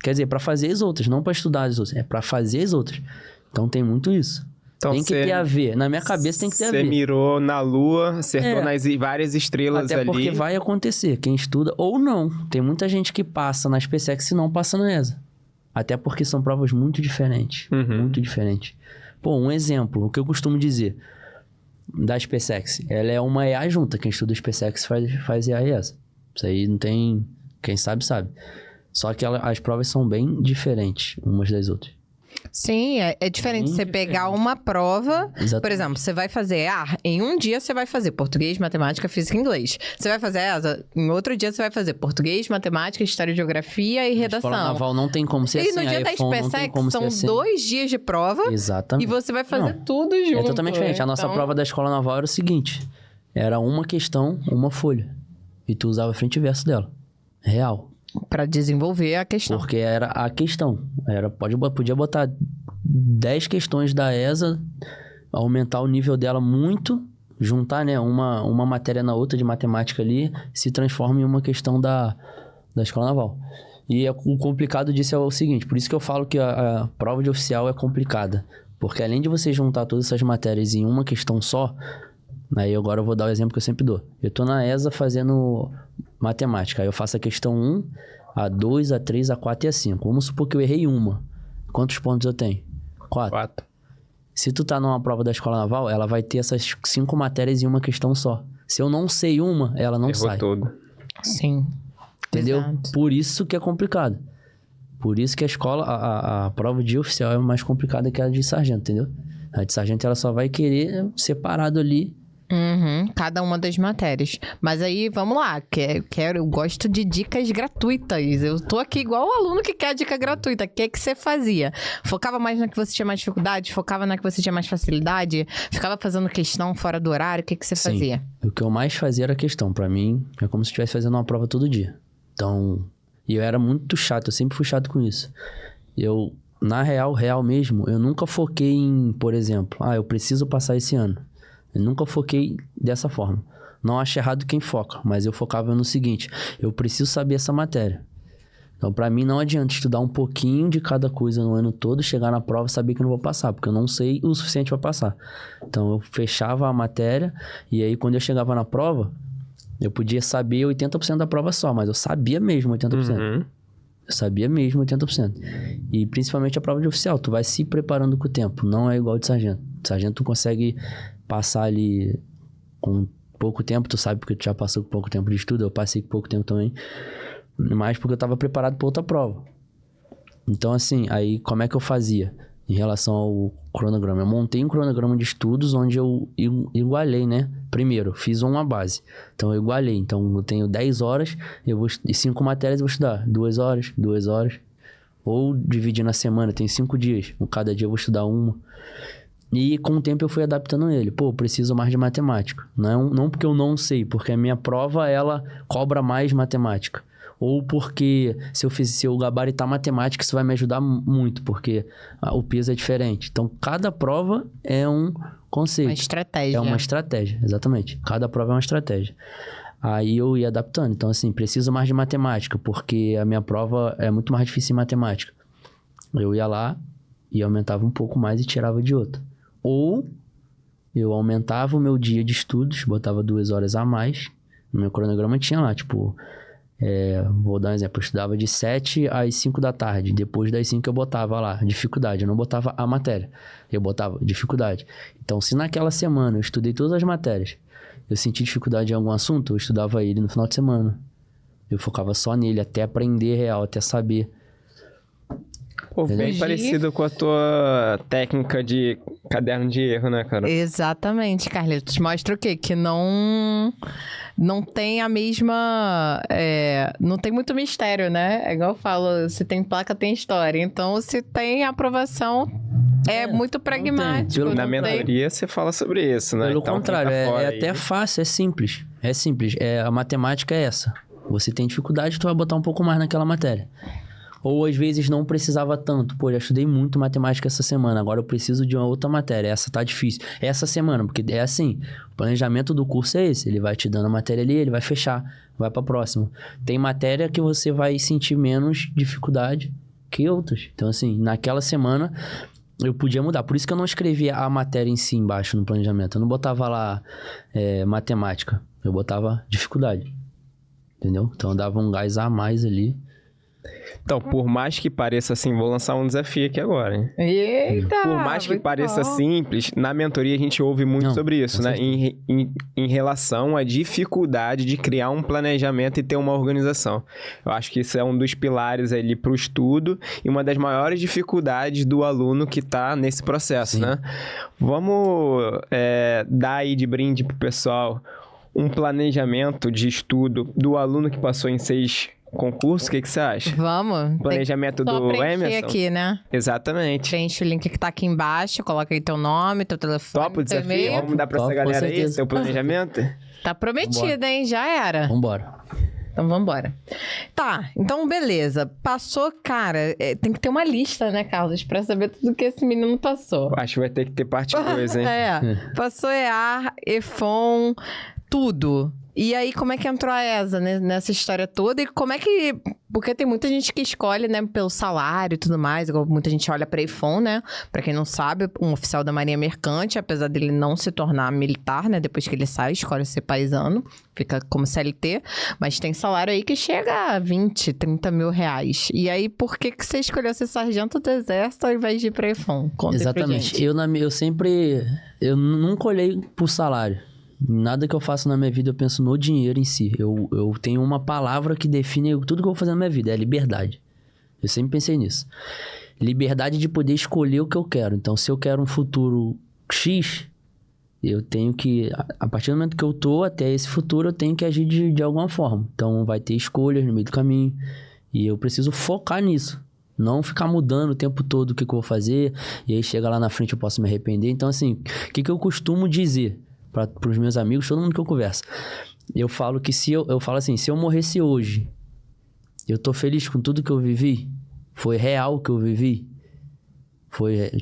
C: quer dizer, pra fazer as outras, não pra estudar as outras, é pra fazer as outras. Então tem muito isso. Então, tem que ter a ver. Na minha cabeça tem que ter a ver.
B: Você mirou na lua, acertou nas várias estrelas ali.
C: Até porque vai acontecer. Quem estuda ou não. Tem muita gente que passa na SpaceX e não passa na ESA. Até porque são provas muito diferentes. Muito diferentes. Pô, um exemplo, o que eu costumo dizer da SpaceX, ela é uma EA junta. Quem estuda SpaceX faz EA e ESA. Isso aí não tem... Quem sabe, sabe. Só que as provas são bem diferentes umas das outras.
A: Sim, é diferente você pegar uma prova,
C: Exatamente.
A: Por exemplo, você vai fazer, em um dia você vai fazer português, matemática, física e inglês. Você vai fazer essa, em outro dia você vai fazer português, matemática, história, geografia e redação.
C: A Escola Naval não tem como ser assim,
A: no dia da SpaceX são 2 dias de prova.
C: Exatamente.
A: E você vai fazer tudo junto.
C: É totalmente diferente. A nossa prova da Escola Naval era o seguinte, era uma questão, uma folha. E tu usava frente e verso dela. Real.
A: Pra desenvolver a questão.
C: Porque era a questão. Podia botar 10 questões da ESA, aumentar o nível dela muito, juntar, né, uma matéria na outra de matemática ali, se transforma em uma questão da Escola Naval. E o complicado disso é o seguinte, por isso que eu falo que a prova de oficial é complicada. Porque além de você juntar todas essas matérias em uma questão só, aí agora eu vou dar o exemplo que eu sempre dou. Eu tô na ESA fazendo matemática, aí eu faço a questão 1, a 2, a 3, a 4 e a 5. Vamos supor que eu errei uma. Quantos pontos eu tenho? 4. Se tu tá numa prova da Escola Naval, ela vai ter essas 5 matérias em uma questão só. Se eu não sei uma, ela não sai.
B: Todo.
A: Sim.
C: Entendeu?
A: Exato.
C: Por isso que é complicado. Por isso que a prova de oficial é mais complicada que a de sargento, entendeu? A de sargento, ela só vai querer separado ali.
A: Cada uma das matérias. Mas aí, vamos lá. Eu gosto de dicas gratuitas. Eu tô aqui igual o aluno que quer dica gratuita. O que você fazia? Focava mais na que você tinha mais dificuldade? Focava na que você tinha mais facilidade? Ficava fazendo questão fora do horário? O que você fazia?
C: O que eu mais fazia era questão. Pra mim, é como se estivesse fazendo uma prova todo dia. Então, e eu era muito chato. Eu sempre fui chato com isso. Na real mesmo, eu nunca foquei em, por exemplo, eu preciso passar esse ano. Eu nunca foquei dessa forma. Não acho errado quem foca, mas eu focava no seguinte, eu preciso saber essa matéria. Então, pra mim, não adianta estudar um pouquinho de cada coisa no ano todo, chegar na prova e saber que eu não vou passar, porque eu não sei o suficiente pra passar. Então, eu fechava a matéria, e aí, quando eu chegava na prova, eu podia saber 80% da prova só, mas eu sabia mesmo 80%. Eu sabia mesmo 80%. E, principalmente, a prova de oficial, tu vai se preparando com o tempo, não é igual de sargento. De sargento, tu consegue passar ali com pouco tempo, tu sabe porque tu já passou com pouco tempo de estudo, eu passei com pouco tempo também, mas porque eu tava preparado para outra prova. Então, assim, aí como é que eu fazia em relação ao cronograma? Eu montei um cronograma de estudos onde eu igualei, né? Primeiro, fiz uma base. Então, eu igualei. Então, eu tenho 10 horas, e 5 matérias eu vou estudar. 2 horas, 2 horas. Ou dividir na semana, tem 5 dias. Cada dia eu vou estudar uma. E com o tempo eu fui adaptando ele. Pô, eu preciso mais de matemática. Não porque eu não sei, porque a minha prova, ela cobra mais matemática. Ou porque se eu gabaritar matemática, isso vai me ajudar muito, porque o peso é diferente. Então, cada prova é um conceito.
A: Uma estratégia.
C: É uma estratégia, exatamente. Cada prova é uma estratégia. Aí eu ia adaptando. Então, assim, preciso mais de matemática, porque a minha prova é muito mais difícil em matemática. Eu ia lá e aumentava um pouco mais e tirava de outra. Ou eu aumentava o meu dia de estudos, botava 2 horas a mais. No meu cronograma tinha lá, tipo... vou dar um exemplo. Eu estudava de 7 às 5 da tarde. Depois das 5 eu botava lá, dificuldade. Eu não botava a matéria. Eu botava dificuldade. Então, se naquela semana eu estudei todas as matérias, eu senti dificuldade em algum assunto, eu estudava ele no final de semana. Eu focava só nele, até aprender real, até saber.
B: Pô, bem parecido com a tua técnica de caderno de erro, né, cara?
A: Exatamente, Carlitos. Mostra o quê? Que não tem a mesma... não tem muito mistério, né? É igual eu falo, se tem placa, tem história. Então, se tem aprovação, é muito pragmático.
B: Na mentoria, você fala sobre isso, né?
C: Pelo
B: então,
C: contrário, é até fácil, é simples. É simples. A matemática é essa. Você tem dificuldade, tu vai botar um pouco mais naquela matéria. Ou às vezes não precisava tanto. Pô, já estudei muito matemática essa semana, agora eu preciso de uma outra matéria. Essa tá difícil. Essa semana, porque é assim, o planejamento do curso é esse. Ele vai te dando a matéria ali, ele vai fechar, vai pra próxima. Tem matéria que você vai sentir menos dificuldade que outras. Então assim, naquela semana eu podia mudar. Por isso que eu não escrevia a matéria em si embaixo no planejamento. Eu não botava lá matemática. Eu botava dificuldade. Entendeu? Então eu dava um gás a mais ali.
B: Então, por mais que pareça assim, vou lançar um desafio aqui agora, hein?
A: Eita!
B: Por mais que pareça
A: bom.
B: simples, na mentoria a gente ouve muito sobre isso, né? Em relação à dificuldade de criar um planejamento e ter uma organização. Eu acho que isso é um dos pilares ali para o estudo e uma das maiores dificuldades do aluno que está nesse processo, né? Vamos dar aí de brinde pro pessoal um planejamento de estudo do aluno que passou em 6 concursos. O que você acha?
A: Vamos.
B: Planejamento
A: Só
B: do
A: preencher
B: Emerson?
A: aqui, né?
B: Exatamente.
A: Preenche o link que tá aqui embaixo, coloca aí teu nome, teu telefone,
B: Topa o
A: teu
B: desafio?
A: e-mail.
B: Vamos dar pra essa
C: Topo, com
B: galera aí,
C: certeza.
B: seu planejamento?
A: Tá prometido, hein? Já era.
C: Vambora.
A: Então, vambora. Tá, então beleza. Passou, cara, tem que ter uma lista, né, Carlos? Pra saber tudo que esse menino passou.
B: Acho que vai ter que ter parte 2, hein?
A: Passou EAR, EFON, tudo. E aí, como é que entrou a ESA nessa história toda? E como é que... Porque tem muita gente que escolhe, né, pelo salário e tudo mais. Igual muita gente olha pra EFON, né? Pra quem não sabe, um oficial da Marinha Mercante, apesar dele não se tornar militar, né? Depois que ele sai, escolhe ser paisano. Fica como CLT. Mas tem salário aí que chega a 20, 30 mil reais. E aí, por que você escolheu ser sargento do exército ao invés de ir pra EFON? Conta aí pra
C: Exatamente.
A: gente.
C: Eu nunca olhei por salário. Nada que eu faço na minha vida eu penso no dinheiro em si. Eu tenho uma palavra que define tudo que eu vou fazer na minha vida, é liberdade. Eu sempre pensei nisso. Liberdade de poder escolher o que eu quero. Então, se eu quero um futuro X, eu tenho que... A partir do momento que eu tô até esse futuro, eu tenho que agir de alguma forma. Então, vai ter escolhas no meio do caminho. E eu preciso focar nisso. Não ficar mudando o tempo todo o que eu vou fazer. E aí, chega lá na frente, eu posso me arrepender. Então, assim, o que eu costumo dizer para os meus amigos, todo mundo que eu converso? Eu falo que se eu falo assim, se eu morresse hoje, eu tô feliz com tudo que eu vivi? Foi real o que eu vivi?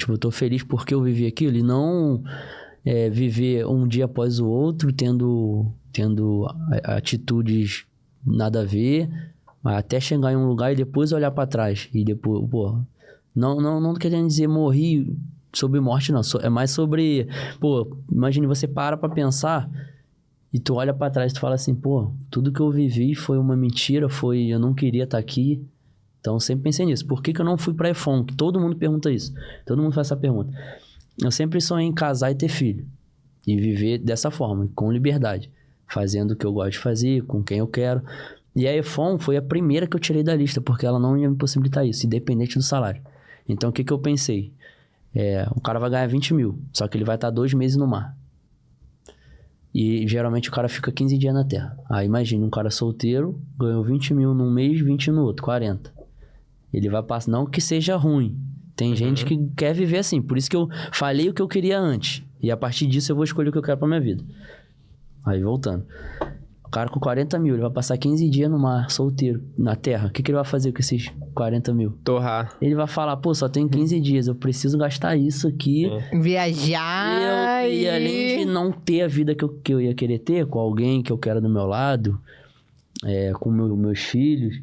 C: Eu tô feliz porque eu vivi aquilo e não viver um dia após o outro, tendo atitudes nada a ver, até chegar em um lugar e depois olhar para trás. E depois, não querendo dizer morri sobre morte, não. É mais sobre... imagine você para pra pensar e tu olha pra trás e tu fala assim, tudo que eu vivi foi uma mentira, eu não queria estar aqui. Então, eu sempre pensei nisso. Por que eu não fui pra EFON? Todo mundo pergunta isso. Todo mundo faz essa pergunta. Eu sempre sonhei em casar e ter filho. E viver dessa forma, com liberdade. Fazendo o que eu gosto de fazer, com quem eu quero. E a EFON foi a primeira que eu tirei da lista, porque ela não ia me possibilitar isso, independente do salário. Então, o que eu pensei? O cara vai ganhar 20 mil, só que ele vai estar 2 meses no mar. E geralmente o cara fica 15 dias na terra. Aí imagina um cara solteiro, ganhou 20 mil num mês, 20 no outro, 40. ele vai passar... Não que seja ruim. Tem gente que quer viver assim. Por isso que eu falei o que eu queria antes. E a partir disso eu vou escolher o que eu quero pra minha vida. Aí, voltando. O cara com 40 mil, ele vai passar 15 dias no mar, solteiro, na terra. O que ele vai fazer com esses 40 mil?
B: Torrar.
C: Ele vai falar, pô, só tenho 15 dias, eu preciso gastar isso aqui.
A: Viajar
C: E além de não ter a vida que eu ia querer ter, com alguém que eu quero do meu lado, com meus filhos,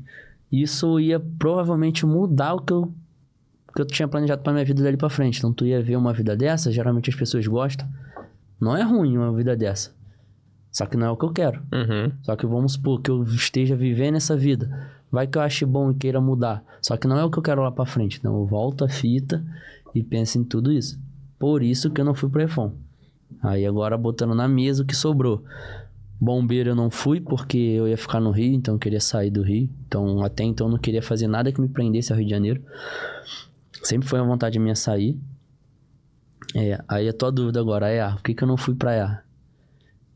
C: isso ia provavelmente mudar o que eu tinha planejado pra minha vida dali pra frente. Então, tu ia ver uma vida dessa, geralmente as pessoas gostam. Não é ruim uma vida dessa. Só que não é o que eu quero. Só que vamos supor que eu esteja vivendo essa vida. Vai que eu ache bom e queira mudar. Só que não é o que eu quero lá pra frente. Então eu volto a fita e penso em tudo isso. Por isso que eu não fui pro EFON. Aí agora botando na mesa o que sobrou. Bombeiro eu não fui porque eu ia ficar no Rio. Então eu queria sair do Rio. Então até então eu não queria fazer nada que me prendesse ao Rio de Janeiro. Sempre foi uma vontade minha sair. Aí a tua dúvida agora, EA, por que eu não fui pra EA?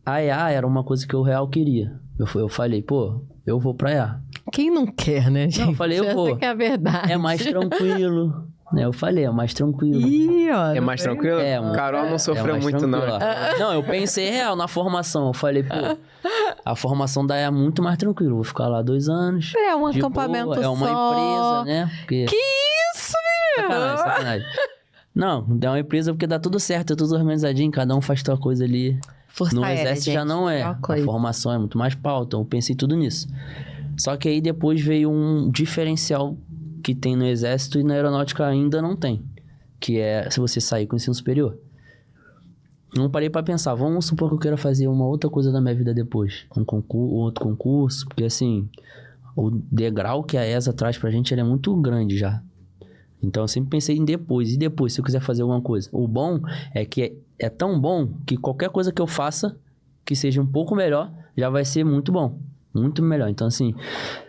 C: A EA era uma coisa que eu real queria. Eu falei, pô, eu vou pra EA.
A: Quem não quer, né, gente?
C: Não, eu falei, eu vou.
A: Essa que é a verdade.
C: É mais tranquilo. Eu falei, é mais tranquilo.
A: Ih, ó.
B: É mais tranquilo? Carol não sofreu
C: mais
B: muito, não.
C: tranquilo. Não, eu pensei real na formação. Eu falei, pô, a formação da EA é muito mais tranquilo. Vou ficar lá 2 anos.
A: É um
C: de
A: acampamento
C: boa,
A: só.
C: É uma empresa, né? Porque...
A: Que isso, meu?
C: Sacanagem. Não, é uma empresa porque dá tudo certo, é tudo organizadinho, cada um faz sua coisa ali.
A: Força
C: No
A: aérea,
C: exército já
A: gente,
C: não é.
A: uma
C: A
A: coisa.
C: formação é muito mais pau, então eu pensei tudo nisso. Só que aí depois veio um diferencial que tem no exército e na aeronáutica ainda não tem. Que é se você sair com o ensino superior. Não parei pra pensar, vamos supor que eu queira fazer uma outra coisa da minha vida depois. Outro concurso, porque assim, o degrau que a ESA traz pra gente, ele é muito grande já. Então eu sempre pensei em depois. E depois, se eu quiser fazer alguma coisa? O bom é que é tão bom que qualquer coisa que eu faça que seja um pouco melhor, já vai ser muito bom. Muito melhor. Então, assim,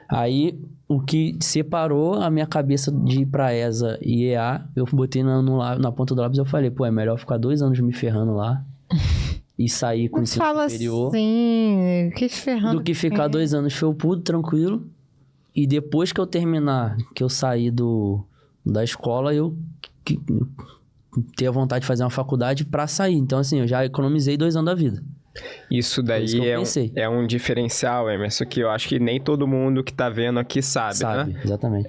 C: aí o que separou a minha cabeça de ir pra ESA e EA, eu botei na ponta do lápis e eu falei, pô, é melhor ficar 2 anos me ferrando lá e sair com o ensino superior
A: assim, que ferrando.
C: do que ficar 2 anos felpudo, tranquilo. E depois que eu terminar, que eu sair da escola, eu ter a vontade de fazer uma faculdade pra sair. Então, assim, eu já economizei 2 anos da vida.
B: Isso daí é um diferencial, Emerson, que eu acho que nem todo mundo que tá vendo aqui sabe, né?
C: Exatamente.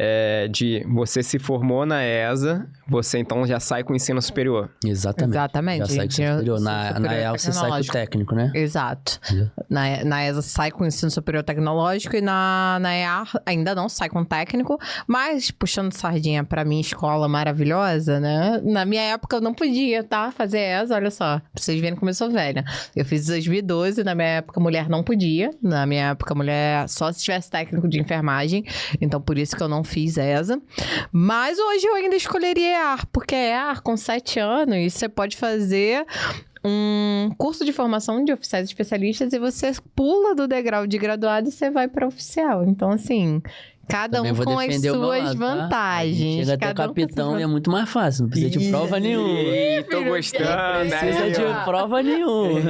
B: Você se formou na ESA, você então já sai com o ensino superior.
C: Exatamente. Já sai com o ensino superior. Na EA você sai com o técnico, né?
A: Exato. Na ESA sai com o ensino superior tecnológico e na EA ainda não sai com técnico, mas puxando sardinha pra minha escola maravilhosa, né? Na minha época eu não podia, tá? Fazer ESA, olha só. Pra vocês verem como eu sou velha. Eu fiz 2012, na minha época mulher não podia. Na minha época mulher só se tivesse técnico de enfermagem. Então por isso que eu não fiz ESA. Mas hoje eu ainda escolheria EAR, porque EAR com 7 anos você pode fazer um curso de formação de oficiais especialistas e você pula do degrau de graduado e você vai para oficial. Então assim, cada
C: Também
A: um
C: vou
A: com as
C: defender o meu
A: suas
C: lado, tá?
A: vantagens.
C: Chega até
A: Cada um com as
C: capitão
A: suas
C: e é muito mais fácil, não precisa de prova nenhuma.
B: Tô gostando,
C: Não precisa
B: aí, ó.
C: de prova nenhuma.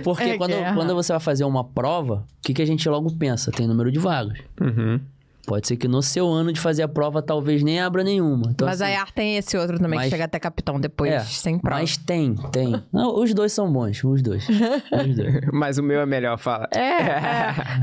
C: Porque
A: É
C: quando você vai fazer uma prova, o que a gente logo pensa? Tem número de vagas.
B: Uhum.
C: Pode ser que no seu ano de fazer a prova, talvez nem abra nenhuma. Então,
A: Mas
C: assim,
A: a EAR tem esse outro também, que chega até capitão depois, sem prova.
C: Mas tem. Não, os dois são bons, os dois.
B: Mas o meu é melhor, fala.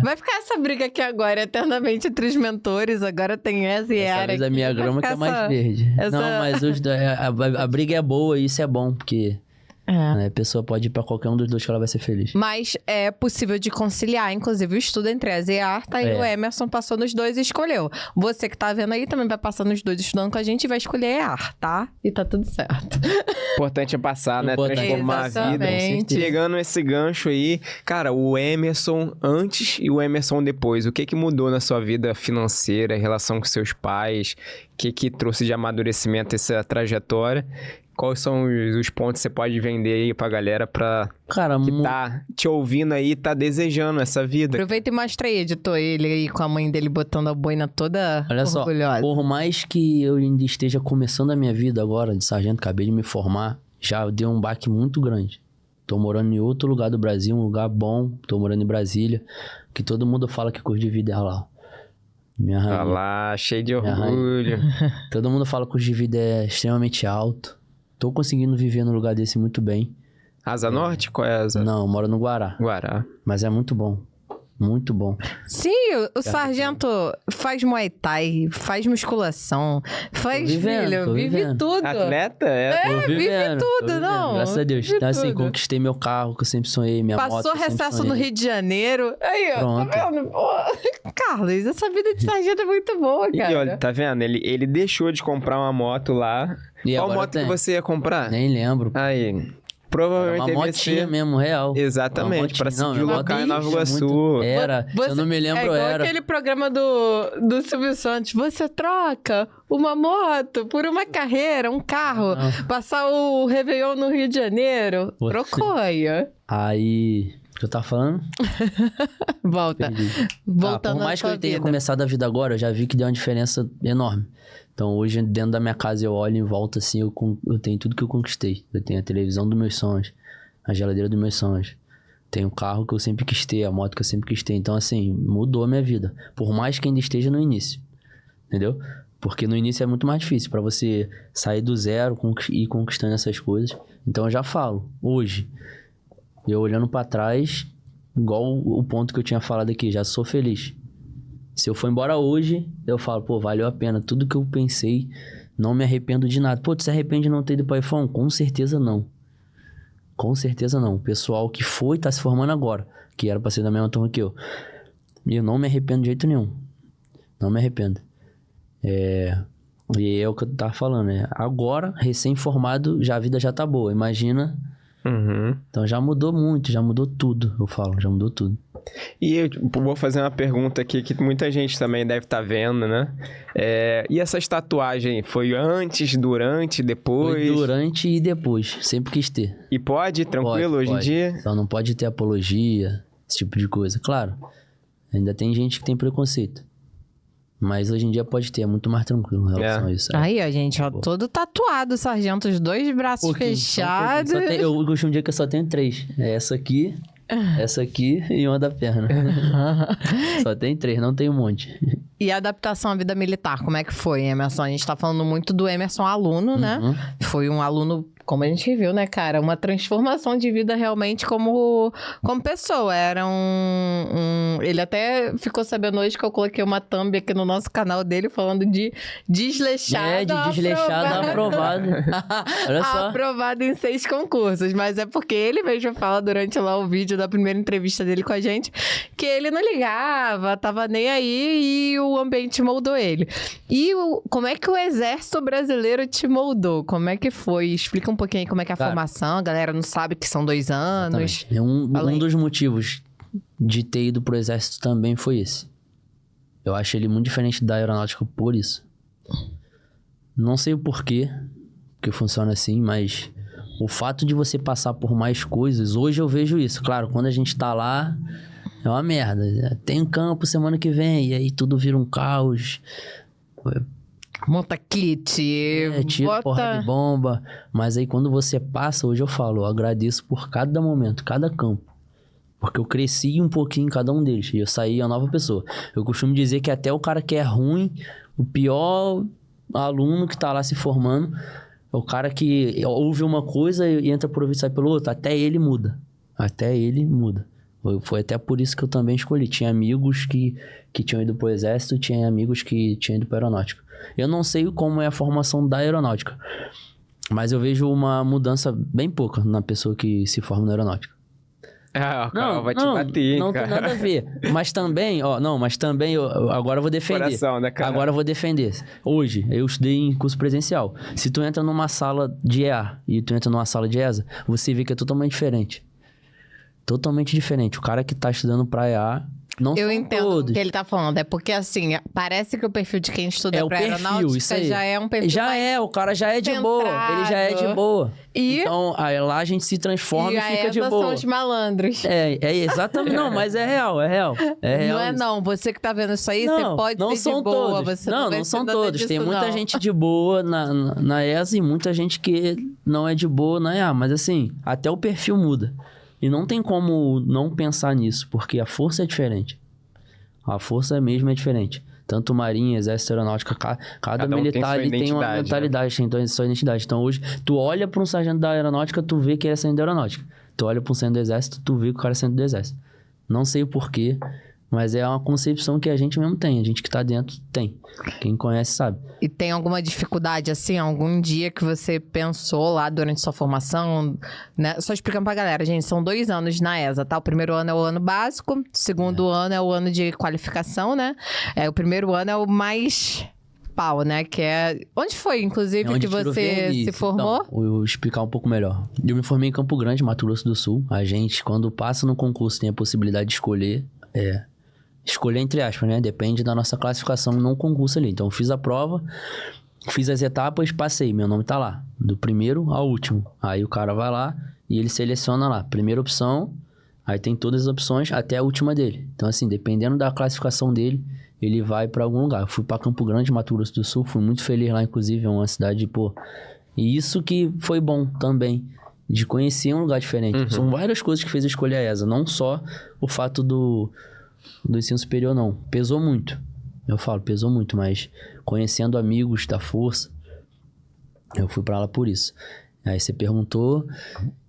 A: Vai ficar essa briga aqui agora, eternamente entre os mentores. Agora tem essa e
C: Dessa
A: EAR
C: vez
A: aqui.
C: a minha
A: Vai
C: grama que
A: ficar
C: é mais verde.
A: essa-
C: Não, mas a briga é boa e isso é bom, porque né, a pessoa pode ir pra qualquer um dos dois que ela vai ser feliz.
A: Mas é possível de conciliar, inclusive, o estudo entre ESA e EAR, tá? E o Emerson passou nos dois e escolheu. Você que tá vendo aí também vai passar nos dois estudando com a gente e vai escolher EAR, tá? E tá tudo certo.
B: Importante é passar, né?
C: Importante.
B: Transformar a vida.
A: Exatamente.
B: Pegando esse gancho aí, cara, o Emerson antes e o Emerson depois. O que mudou na sua vida financeira, em relação com seus pais? O que trouxe de amadurecimento essa trajetória? Quais são os pontos que você pode vender aí pra galera que tá te ouvindo aí, tá desejando essa vida?
A: Aproveita e mostra aí, editor, ele aí com a mãe dele botando a boina toda
C: Olha só,
A: orgulhosa.
C: por mais que eu ainda esteja começando a minha vida agora de sargento, acabei de me formar, já deu um baque muito grande. Tô morando em outro lugar do Brasil, um lugar bom, tô morando em Brasília, que todo mundo fala que curso de vida é lá. Minha
B: Olha
C: rainha.
B: lá, cheio de
C: Minha
B: orgulho.
C: Todo mundo fala que o custo de vida é extremamente alto. Tô conseguindo viver num lugar desse muito bem.
B: Asa Norte? Qual é a asa?
C: Não, eu moro no Guará.
B: Guará.
C: Mas é muito bom. Muito bom.
A: Sim, o sargento faz Muay Thai, faz musculação, faz, filho,
C: tô
A: vive
C: vivendo.
A: tudo.
B: Atleta? É.
C: Tô
A: vive
C: vivendo,
A: tudo,
C: tô vivendo,
A: não,
C: graças a Deus.
A: vive
C: Então, assim,
A: tudo.
C: conquistei meu carro, que eu sempre sonhei, minha moto.
A: Passou
C: que eu sempre
A: recesso
C: sonhei.
A: no Rio de Janeiro. Aí, ó,
C: Pronto.
A: tá vendo? Pô, Carlos, essa vida de sargento é muito boa, cara.
B: E olha, tá vendo? Ele deixou de comprar uma moto lá.
C: E
B: Qual
C: agora
B: moto que
C: tem.
B: você ia comprar?
C: Nem lembro.
B: Aí,
C: Era
B: provavelmente
C: uma
B: devia
C: motinha
B: ser...
C: mesmo, real.
B: Exatamente, pra se
C: minha moto
B: deslocar em Nova
C: é
B: Iguaçu.
C: muito- Era, se eu não me
A: é
C: lembro,
A: igual
C: era.
A: aquele programa do Silvio Santos. Você troca uma moto por uma carreira, um carro,
C: Não.
A: passar o Réveillon no Rio de Janeiro.
C: Você-
A: Trocou aí, ó.
C: Aí, o que eu tava falando?
A: Volta.
C: Perdi.
A: Voltando
C: por mais
A: à
C: que
A: sua
C: eu tenha
A: vida.
C: começado a vida agora, eu já vi que deu uma diferença enorme. Então, hoje, dentro da minha casa, eu olho em volta, assim, eu tenho tudo que eu conquistei. Eu tenho a televisão dos meus sonhos, a geladeira dos meus sonhos. Tenho o carro que eu sempre quis ter, a moto que eu sempre quis ter. Então, assim, mudou a minha vida. Por mais que ainda esteja no início. Entendeu? Porque no início é muito mais difícil pra você sair do zero e ir conquistando essas coisas. Então, eu já falo, hoje, eu olhando pra trás, igual o ponto que eu tinha falado aqui, já sou feliz. Se eu for embora hoje, eu falo, pô, valeu a pena. Tudo que eu pensei, não me arrependo de nada. Pô, tu se arrepende de não ter ido pro iPhone? Com certeza não. Com certeza não. O pessoal que foi, tá se formando agora, que era pra ser da mesma turma que eu. E eu não me arrependo de jeito nenhum. Não me arrependo. E é o que eu tava falando, né? Agora, recém-formado, a vida já tá boa. Imagina.
B: Uhum.
C: Então já mudou muito, já mudou tudo. Eu falo, já mudou tudo.
B: E eu vou fazer uma pergunta aqui que muita gente também deve estar vendo, né? E essas tatuagens, foi antes, durante, depois?
C: Foi durante e depois. Sempre quis ter.
B: E pode, tranquilo, hoje em
C: Pode.
B: dia?
C: Só não pode ter apologia, esse tipo de coisa. Claro, ainda tem gente que tem preconceito. Mas hoje em dia pode ter, é muito mais tranquilo em relação a isso.
A: Aí, ó, gente, ó, todo tatuado, sargento, os dois braços
C: Pouquinho,
A: fechados.
C: só um pouquinho. Eu costumo dizer que eu só tenho 3. É essa aqui e uma da perna. Só tem 3, não tem um monte.
A: E a adaptação à vida militar, como é que foi, Emerson? A gente tá falando muito do Emerson aluno, né?
C: Uhum.
A: Foi um aluno, como a gente viu, né, cara? Uma transformação de vida realmente como pessoa. Era Ele até ficou sabendo hoje que eu coloquei uma thumb aqui no nosso canal dele falando de desleixado.
C: De desleixado aprovado. Olha só.
A: Aprovado em 6 concursos. Mas é porque ele mesmo fala durante lá o vídeo da primeira entrevista dele com a gente que ele não ligava, tava nem aí e o ambiente moldou ele. E como é que o exército brasileiro te moldou? Como é que foi? Explica um pouquinho aí como é que é a
C: Cara,
A: formação. A galera não sabe que são 2 anos.
C: Exatamente.
A: Fala aí.
C: Um dos motivos de ter ido pro exército também foi esse. Eu acho ele muito diferente da aeronáutica por isso. Não sei o porquê que funciona assim, mas o fato de você passar por mais coisas, hoje eu vejo isso. Claro, quando a gente tá lá, é uma merda. Tem campo semana que vem, e aí tudo vira um caos.
A: Monta kit,
C: Tiro, porra de bomba. Mas aí quando você passa, hoje eu falo, eu agradeço por cada momento, cada campo. Porque eu cresci um pouquinho em cada um deles. E eu saí uma nova pessoa. Eu costumo dizer que até o cara que é ruim, o pior aluno que tá lá se formando, é o cara que ouve uma coisa e entra por ouvir e sai pelo outro. Até ele muda. Até ele muda. Foi até por isso que eu também escolhi. Tinha amigos que tinham ido pro exército, tinha amigos que tinham ido pra aeronáutica. Eu não sei como é a formação da aeronáutica, mas eu vejo uma mudança bem pouca na pessoa que se forma na aeronáutica.
B: Ah, o cara vai te bater,
C: não
B: cara.
C: tem nada a ver. Mas também, agora eu vou defender.
B: Coração, né, cara?
C: Agora eu vou defender. Hoje, eu estudei em curso presencial. Se tu entra numa sala de EA e tu entra numa sala de ESA, você vê que é totalmente diferente. Totalmente diferente. O cara que tá estudando pra EA, não
A: Eu
C: são
A: entendo
C: todos.
A: o que ele tá falando. É porque, assim, parece que o perfil de quem estuda
C: É o
A: pra
C: perfil,
A: aeronáutica
C: isso aí.
A: já é um perfil mais
C: O cara já é de boa. Ele já é de boa.
A: E-
C: Então, aí lá a gente se transforma e
A: a
C: fica de
A: ESA
C: boa.
A: são os malandros.
C: É exatamente. Não, mas é real. É real
A: Não é
C: isso.
A: não. Você que tá vendo isso aí, você pode
C: não
A: ser
C: são
A: de boa.
C: todos.
A: Você
C: não
A: vai
C: são
A: ser nada
C: todos. Tem
A: disso,
C: muita
A: não.
C: gente de boa na ESA e muita gente que não é de boa na EA. Mas assim, até o perfil muda. E não tem como não pensar nisso, porque a força é diferente. A força mesmo é diferente. Tanto Marinha, Exército, Aeronáutica, cada
B: um
C: militar
B: tem
C: ali tem uma
B: identidade,
C: mentalidade, tem então, sua identidade. Então hoje, tu olha pra um sargento da Aeronáutica, tu vê que ele é sargento da Aeronáutica. Tu olha pra um sargento do Exército, tu vê que o cara é sargento do Exército. Não sei o porquê, mas é uma concepção que a gente mesmo tem. A gente que tá dentro tem. Quem conhece sabe.
A: E tem alguma dificuldade, assim, algum dia que você pensou lá durante sua formação, né? Só explicando pra galera, gente, são 2 anos na ESA, tá? O primeiro ano é o ano básico, o segundo ano é o ano de qualificação, né? O primeiro ano é o mais pau, né? Que é... Onde foi, inclusive,
C: Onde
A: que
C: tira o
A: você
C: verniz.
A: se formou?
C: Então, eu vou explicar um pouco melhor. Eu me formei em Campo Grande, Mato Grosso do Sul. A gente, quando passa no concurso, tem a possibilidade de escolher... Escolher entre aspas, né? Depende da nossa classificação no concurso ali. Então, eu fiz a prova, fiz as etapas, passei. Meu nome tá lá. Do primeiro ao último. Aí o cara vai lá e ele seleciona lá. Primeira opção, aí tem todas as opções até a última dele. Então, assim, dependendo da classificação dele, ele vai pra algum lugar. Eu fui pra Campo Grande, Mato Grosso do Sul. Fui muito feliz lá, inclusive. É uma cidade, pô... E isso que foi bom também. De conhecer um lugar diferente. São várias coisas que fez eu escolher a ESA. Não só o fato do ensino superior, não. Pesou muito. Eu falo, pesou muito, mas conhecendo amigos da força, eu fui pra lá por isso. Aí você perguntou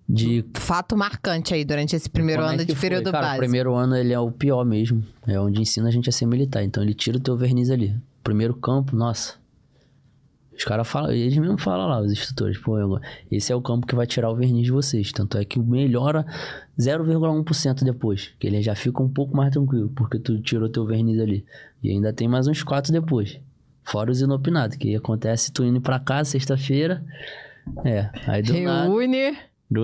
C: de...
A: Fato marcante aí durante esse primeiro
C: como é
A: ano
C: que
A: de
C: foi?
A: período
C: Cara,
A: básico.
C: o primeiro ano ele é o pior mesmo. É onde ensina a gente a ser militar. Então ele tira o teu verniz ali. Primeiro campo, nossa... Os caras falam, eles mesmo falam lá, os instrutores, pô, esse é o campo que vai tirar o verniz de vocês. Tanto é que melhora 0,1% depois, que ele já fica um pouco mais tranquilo, porque tu tirou teu verniz ali. E ainda tem mais uns 4 depois. Fora os inopinados, que acontece tu indo pra casa sexta-feira. Aí do nada.
A: Reúne,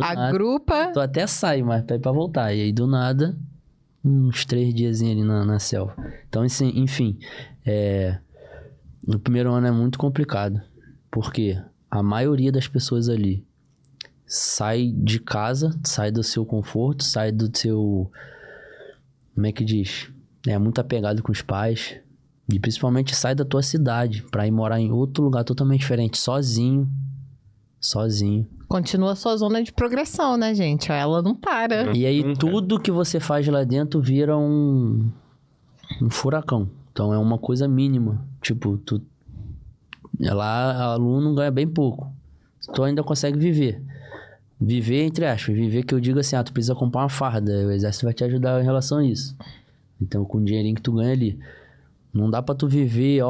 A: agrupa.
C: Tu até sai, mas pra voltar. E aí do nada, uns 3 diazinhos ali na selva. Então, assim, enfim, no primeiro ano é muito complicado, porque a maioria das pessoas ali sai de casa, sai do seu conforto, sai do seu... Como é que diz? É muito apegado com os pais. E principalmente sai da tua cidade pra ir morar em outro lugar totalmente diferente, sozinho.
A: Continua a sua zona de progressão, né, gente? Ela não para.
C: E aí tudo que você faz lá dentro vira um furacão. Então é uma coisa mínima. Tipo, lá aluno ganha bem pouco. Tu ainda consegue viver. Viver, entre aspas. Viver que eu digo assim, tu precisa comprar uma farda. O exército vai te ajudar em relação a isso. Então, com o dinheirinho que tu ganha ali. Não dá pra tu viver,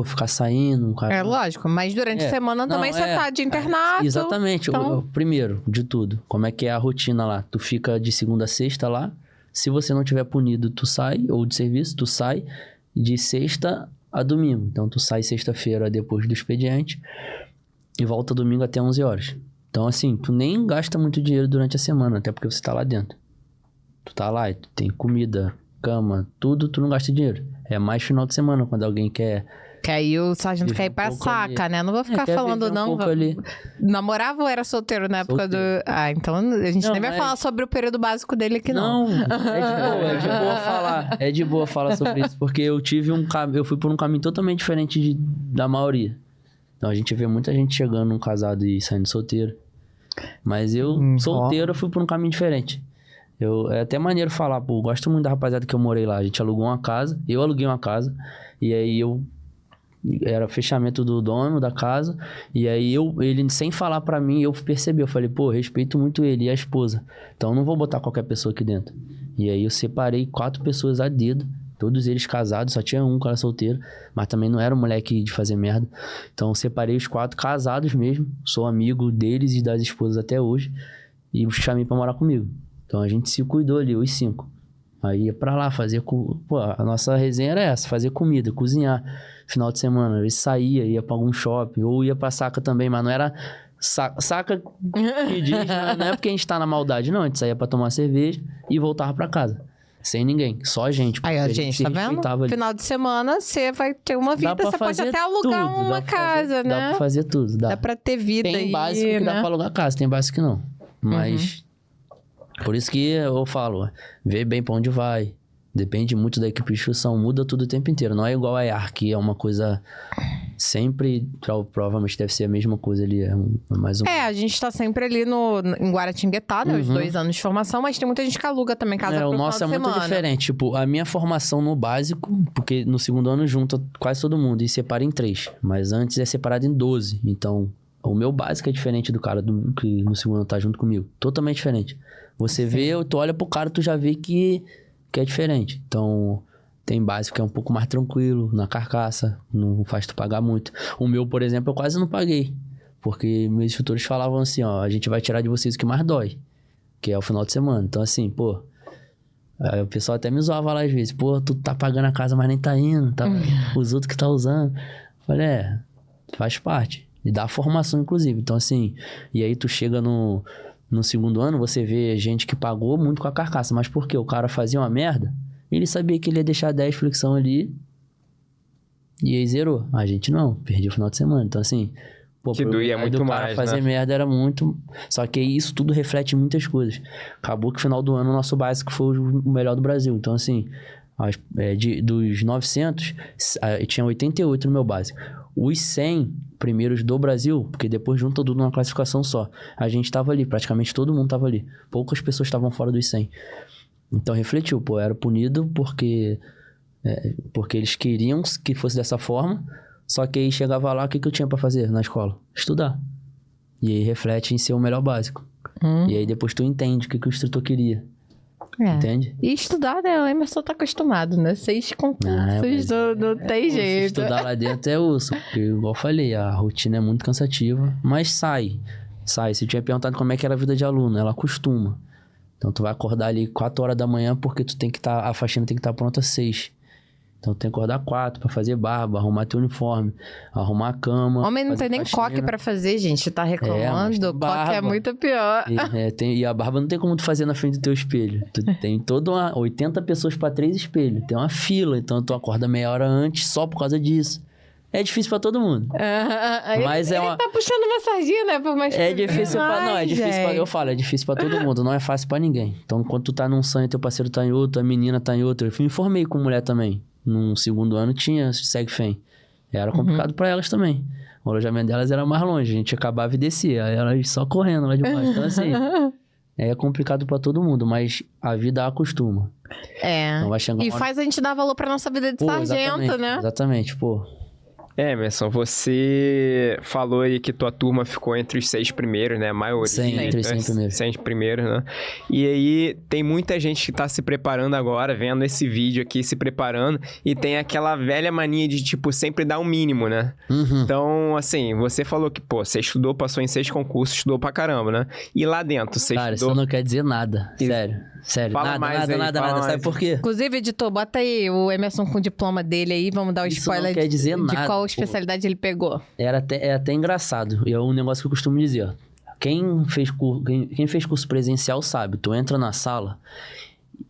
C: ficar saindo.
A: É lógico, mas durante a semana também você tá de internato.
C: Exatamente.
A: Então...
C: O primeiro de tudo, como é que é a rotina lá? Tu fica de segunda a sexta lá. Se você não tiver punido, tu sai. Ou de serviço, tu sai de sexta a domingo. Então, tu sai sexta-feira depois do expediente e volta domingo até 11 horas. Então, assim, tu nem gasta muito dinheiro durante a semana, até porque você tá lá dentro. Tu tá lá, tu tem comida, cama, tudo, tu não gasta dinheiro. É mais final de semana, quando alguém quer...
A: Que aí o sargento quer ir pra saca, ali, né? Não vou ficar falando, não. Namorava ou era solteiro na época do... Então a gente nem vai falar sobre o período básico dele aqui, não.
C: Não, é de boa falar. É de boa falar sobre isso, porque eu fui por um caminho totalmente diferente da maioria. Então a gente vê muita gente chegando casado e saindo solteiro. Mas eu, solteiro, fui por um caminho diferente. É até maneiro falar, pô, gosto muito da rapaziada que eu morei lá. A gente alugou uma casa, eu aluguei uma casa, e aí era fechamento do dono da casa, e aí ele sem falar pra mim, eu percebi, eu falei, pô, respeito muito ele e a esposa, então eu não vou botar qualquer pessoa aqui dentro. E aí eu separei 4 pessoas a dedo, todos eles casados, só tinha um cara solteiro, mas também não era um moleque de fazer merda. Então eu separei os 4 casados mesmo, sou amigo deles e das esposas até hoje, e chamei pra morar comigo. Então a gente se cuidou ali, os 5. Aí ia pra lá fazer... Pô, a nossa resenha era essa, fazer comida, cozinhar. Final de semana, às vezes saía, ia pra algum shopping, ou ia pra saca também, mas não era saca que diz, não é porque a gente tá na maldade, não. A gente saía pra tomar cerveja e voltava pra casa. Sem ninguém, só a gente.
A: Aí a gente tá vendo? Final de semana você vai ter uma vida, você pode até alugar uma casa, né?
C: Dá pra fazer tudo.
A: Dá pra ter vida aí,
C: tem básico que dá pra alugar casa, tem básico que não. Mas... Por isso que eu falo, vê bem pra onde vai, Depende muito da equipe de instrução, muda tudo o tempo inteiro. Não é igual a EAR, que é uma coisa sempre, provavelmente deve ser a mesma coisa ali, mais um...
A: A gente tá sempre ali em Guaratinguetá, né? Os 2 anos de formação, mas tem muita gente que aluga também casa pro
C: o nosso é muito diferente. Tipo, a minha formação no básico, porque no segundo ano junta quase todo mundo e separa em 3. Mas antes é separado em 12. Então, o meu básico é diferente do cara que no segundo ano tá junto comigo. Totalmente diferente. Você vê, tu olha pro cara, tu já vê que é diferente. Então, tem básico que é um pouco mais tranquilo, na carcaça, não faz tu pagar muito. O meu, por exemplo, eu quase não paguei. Porque meus instrutores falavam assim, ó, a gente vai tirar de vocês o que mais dói, que é o final de semana. Então, assim, pô, aí o pessoal até me zoava lá às vezes, pô, tu tá pagando a casa, mas nem tá indo, tá? Os outros que tá usando. Eu falei, faz parte. E dá formação, inclusive. Então, assim, e aí tu chega no segundo ano, você vê gente que pagou muito com a carcaça. Mas por quê? O cara fazia uma merda, ele sabia que ele ia deixar 10 flexão ali e aí zerou. A gente não, perdi o final de semana. Então, assim, pô,
B: que doía muito
C: do
B: mais,
C: cara fazer merda era muito... Só que isso tudo reflete muitas coisas. Acabou que no final do ano o nosso básico foi o melhor do Brasil. Então, assim, dos 900, tinha 88 no meu básico. Os 100 primeiros do Brasil, porque depois junta tudo numa classificação só. A gente tava ali, praticamente todo mundo tava ali. Poucas pessoas estavam fora dos 100. Então refletiu, pô, era punido porque eles queriam que fosse dessa forma, só que aí chegava lá, o que eu tinha pra fazer na escola? Estudar. E aí reflete em ser o melhor básico. E aí depois tu entende o que o instrutor queria. Entende?
A: E estudar, né? O Emerson tá acostumado, né? 6 concursos, não tem jeito.
C: Estudar lá dentro é osso, porque, igual eu falei, a rotina é muito cansativa, mas sai. Se eu tinha perguntado como é que era a vida de aluno, ela acostuma. Então, tu vai acordar ali 4 horas da manhã, porque tu tem que a faxina tem que estar pronta às 6. Então, tu tem que acordar 4 pra fazer barba, arrumar teu uniforme, arrumar a cama.
A: Homem não tem nem coque pra fazer, gente. Tá reclamando. Coque é muito pior.
C: E a barba não tem como tu fazer na frente do teu espelho. Tu tem 80 pessoas pra 3 espelhos. Tem uma fila, então tu acorda meia hora antes só por causa disso. É difícil pra todo mundo. Mas ele
A: tá puxando uma sardinha, né?
C: É difícil eu falo, é difícil pra todo mundo, não é fácil pra ninguém. Então, quando tu tá num sonho, teu parceiro tá em outro, a menina tá em outro. Eu me formei com mulher também. No segundo ano tinha SegFem. Era complicado pra elas também. O alojamento delas era mais longe, a gente acabava e descia. Aí elas só correndo lá de baixo. Então, assim, é complicado pra todo mundo, mas a vida acostuma. Então, vai chegar
A: faz a gente dar valor pra nossa vida de sargento, né?
C: Exatamente, pô.
B: Emerson, você falou aí que tua turma ficou entre os 6 primeiros, né? A maioria.
C: Entre os 100 primeiros.
B: 100 primeiros, né? E aí, tem muita gente que tá se preparando agora, vendo esse vídeo aqui, se preparando, e tem aquela velha mania de, tipo, sempre dar o mínimo, né? Então, assim, você falou que, pô, você estudou, passou em 6 concursos, estudou pra caramba, né? E lá dentro, você
C: Cara,
B: estudou...
C: isso não quer dizer nada. Sério.
B: Fala
C: Nada. Sabe por quê?
A: Inclusive, editor, bota aí o Emerson com o diploma dele aí, vamos dar o spoiler
C: não quer dizer
A: de
C: nada,
A: qual especialidade ele pegou.
C: É até engraçado. E é um negócio que eu costumo dizer, ó. Quem fez curso presencial sabe. Tu entra na sala,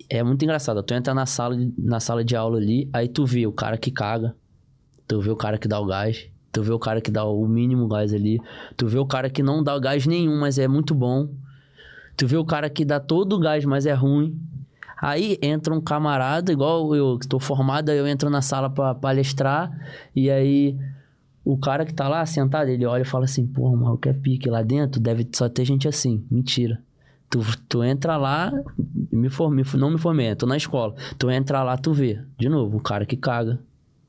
C: é muito engraçado. Tu entra na sala de aula ali, aí tu vê o cara que caga, tu vê o cara que dá o gás, tu vê o cara que dá o mínimo gás ali, tu vê o cara que não dá o gás nenhum, mas é muito bom. Tu vê o cara que dá todo o gás, mas é ruim. Aí entra um camarada, igual eu, que estou formado, eu entro na sala para palestrar, e aí o cara que tá lá sentado, ele olha e fala assim, porra, maluco, é pique, lá dentro deve só ter gente assim. Mentira. Tu entra lá, não me formei, tô na escola. Tu entra lá, tu vê, de novo, o cara que caga,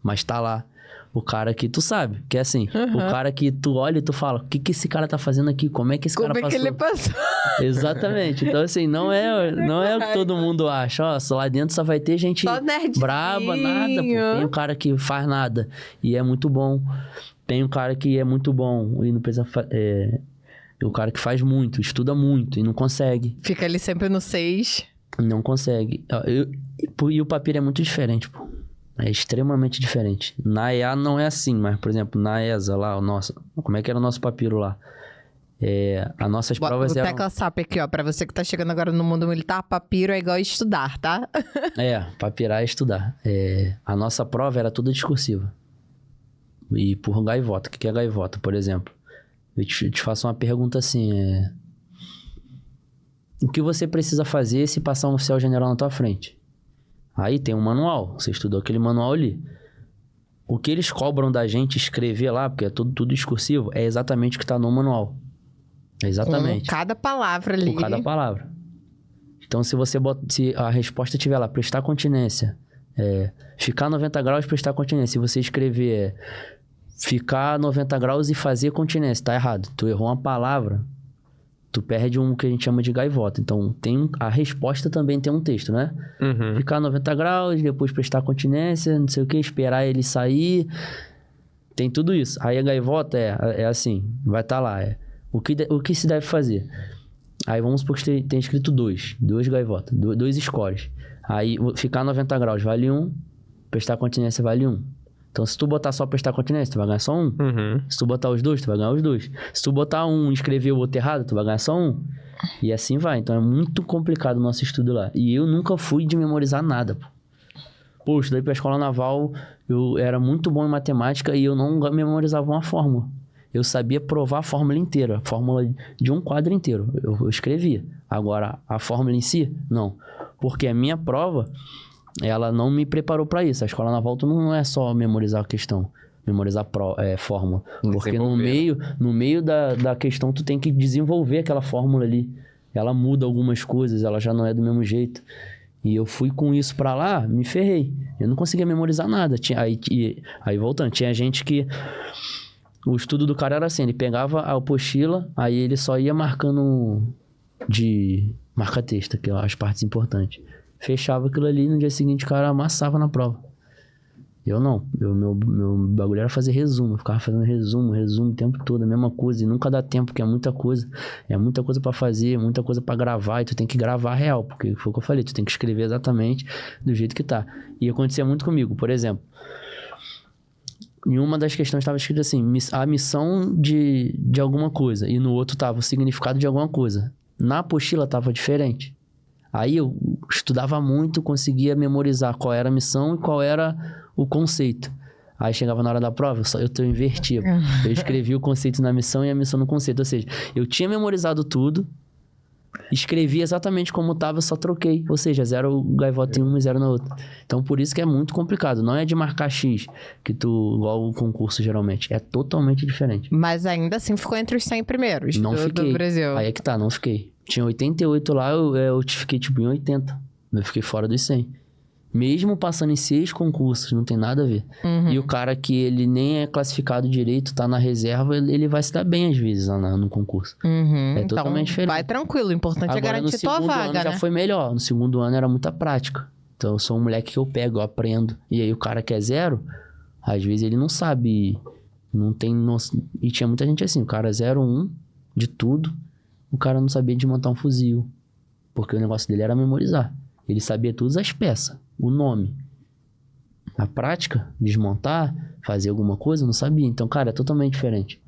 C: mas tá lá. O cara que tu sabe, que é assim, o cara que tu olha e tu fala, o que esse cara tá fazendo aqui? Como é que esse cara passou?
A: Como é que ele passou?
C: Exatamente. Então, assim, não é o que todo mundo acha. Ó, só lá dentro só vai ter gente braba, nada, pô. Tem um cara que faz nada e é muito bom. Tem um cara que é muito bom e não precisa... o cara que faz muito, estuda muito e não consegue.
A: Fica ali sempre no 6.
C: Não consegue. E o papiro é muito diferente, pô. É extremamente diferente. Na EA não é assim, mas, por exemplo, na ESA lá, como é que era o nosso papiro lá? As nossas provas eram...
A: Tecla SAP aqui, ó, pra você que tá chegando agora no mundo militar, papiro é igual estudar, tá?
C: Papirar é estudar. A nossa prova era toda discursiva. E por gaivota. O que é gaivota, por exemplo? Eu te faço uma pergunta assim, o que você precisa fazer se passar um oficial general na tua frente? Aí tem um manual, você estudou aquele manual ali. O que eles cobram da gente escrever lá, porque é tudo discursivo, é exatamente o que está no manual. Exatamente.
A: Com cada palavra ali.
C: Com cada palavra. Então, se a resposta tiver lá, prestar continência, ficar 90 graus, prestar continência. Se você escrever ficar 90 graus e fazer continência, tá errado. Tu errou uma palavra, tu perde um que a gente chama de gaivota. Então, a resposta também tem um texto, né?
B: Uhum.
C: Ficar 90 graus, depois prestar continência, não sei o que, esperar ele sair. Tem tudo isso. Aí a gaivota é assim, vai estar lá. O que se deve fazer? Aí vamos supor que tem escrito duas gaivotas, 2 scores. Aí ficar 90 graus vale 1, prestar continência vale 1. Então, se tu botar só prestar continência, tu vai ganhar só 1.
B: Uhum.
C: Se tu botar os 2, tu vai ganhar os 2. Se tu botar um e escrever o outro errado, tu vai ganhar só 1. E assim vai. Então, é muito complicado o nosso estudo lá. E eu nunca fui de memorizar nada, pô. Pô, eu estudei pra escola naval, eu era muito bom em matemática e eu não memorizava uma fórmula. Eu sabia provar a fórmula inteira, a fórmula de um quadro inteiro. Eu escrevia. Agora, a fórmula em si, não. Porque a minha prova, ela não me preparou para isso. A escola naval tu não é só memorizar a questão, memorizar fórmula. Porque no meio da questão tu tem que desenvolver aquela fórmula ali. Ela muda algumas coisas, ela já não é do mesmo jeito. E eu fui com isso para lá, me ferrei. Eu não conseguia memorizar nada. Aí voltando, tinha gente que... O estudo do cara era assim, ele pegava a apostila, aí ele só ia marcando de marca-texto, que é as partes importantes. Fechava aquilo ali, no dia seguinte o cara amassava na prova. Eu não, meu bagulho era fazer resumo, eu ficava fazendo resumo o tempo todo, a mesma coisa, e nunca dá tempo, porque é muita coisa pra fazer, muita coisa pra gravar, e tu tem que gravar real, porque foi o que eu falei, tu tem que escrever exatamente do jeito que tá. E acontecia muito comigo, por exemplo, em uma das questões estava escrito assim, a missão de alguma coisa, e no outro tava o significado de alguma coisa. Na apostila tava diferente. Aí eu estudava muito, conseguia memorizar qual era a missão e qual era o conceito. Aí chegava na hora da prova, eu invertia. Eu escrevia o conceito na missão e a missão no conceito. Ou seja, eu tinha memorizado tudo, escrevi exatamente como estava, só troquei. Ou seja, 0 gaivota em uma e 0 na outra. Então, por isso que é muito complicado. Não é de marcar X, igual o concurso geralmente. É totalmente diferente.
A: Mas ainda assim ficou entre os 100 primeiros do Brasil.
C: Aí é que tá, não fiquei. Tinha 88 lá, eu fiquei tipo em 80. Eu fiquei fora dos 100. Mesmo passando em 6 concursos, não tem nada a ver.
A: Uhum.
C: E o cara que ele nem é classificado direito, tá na reserva, ele vai se dar bem às vezes lá no concurso.
A: Uhum.
C: É totalmente
A: então,
C: diferente.
A: vai tranquilo, o importante é garantir tua vaga,
C: ano
A: né?
C: já foi melhor. No segundo ano era muita prática. Então eu sou um moleque que eu pego, eu aprendo. E aí o cara que é 0, às vezes ele não sabe, não tem noção. E tinha muita gente assim, o cara 0, 1 de tudo, o cara não sabia desmontar um fuzil. Porque o negócio dele era memorizar. Ele sabia todas as peças, o nome. A prática, desmontar, fazer alguma coisa, não sabia. Então, cara, é totalmente diferente.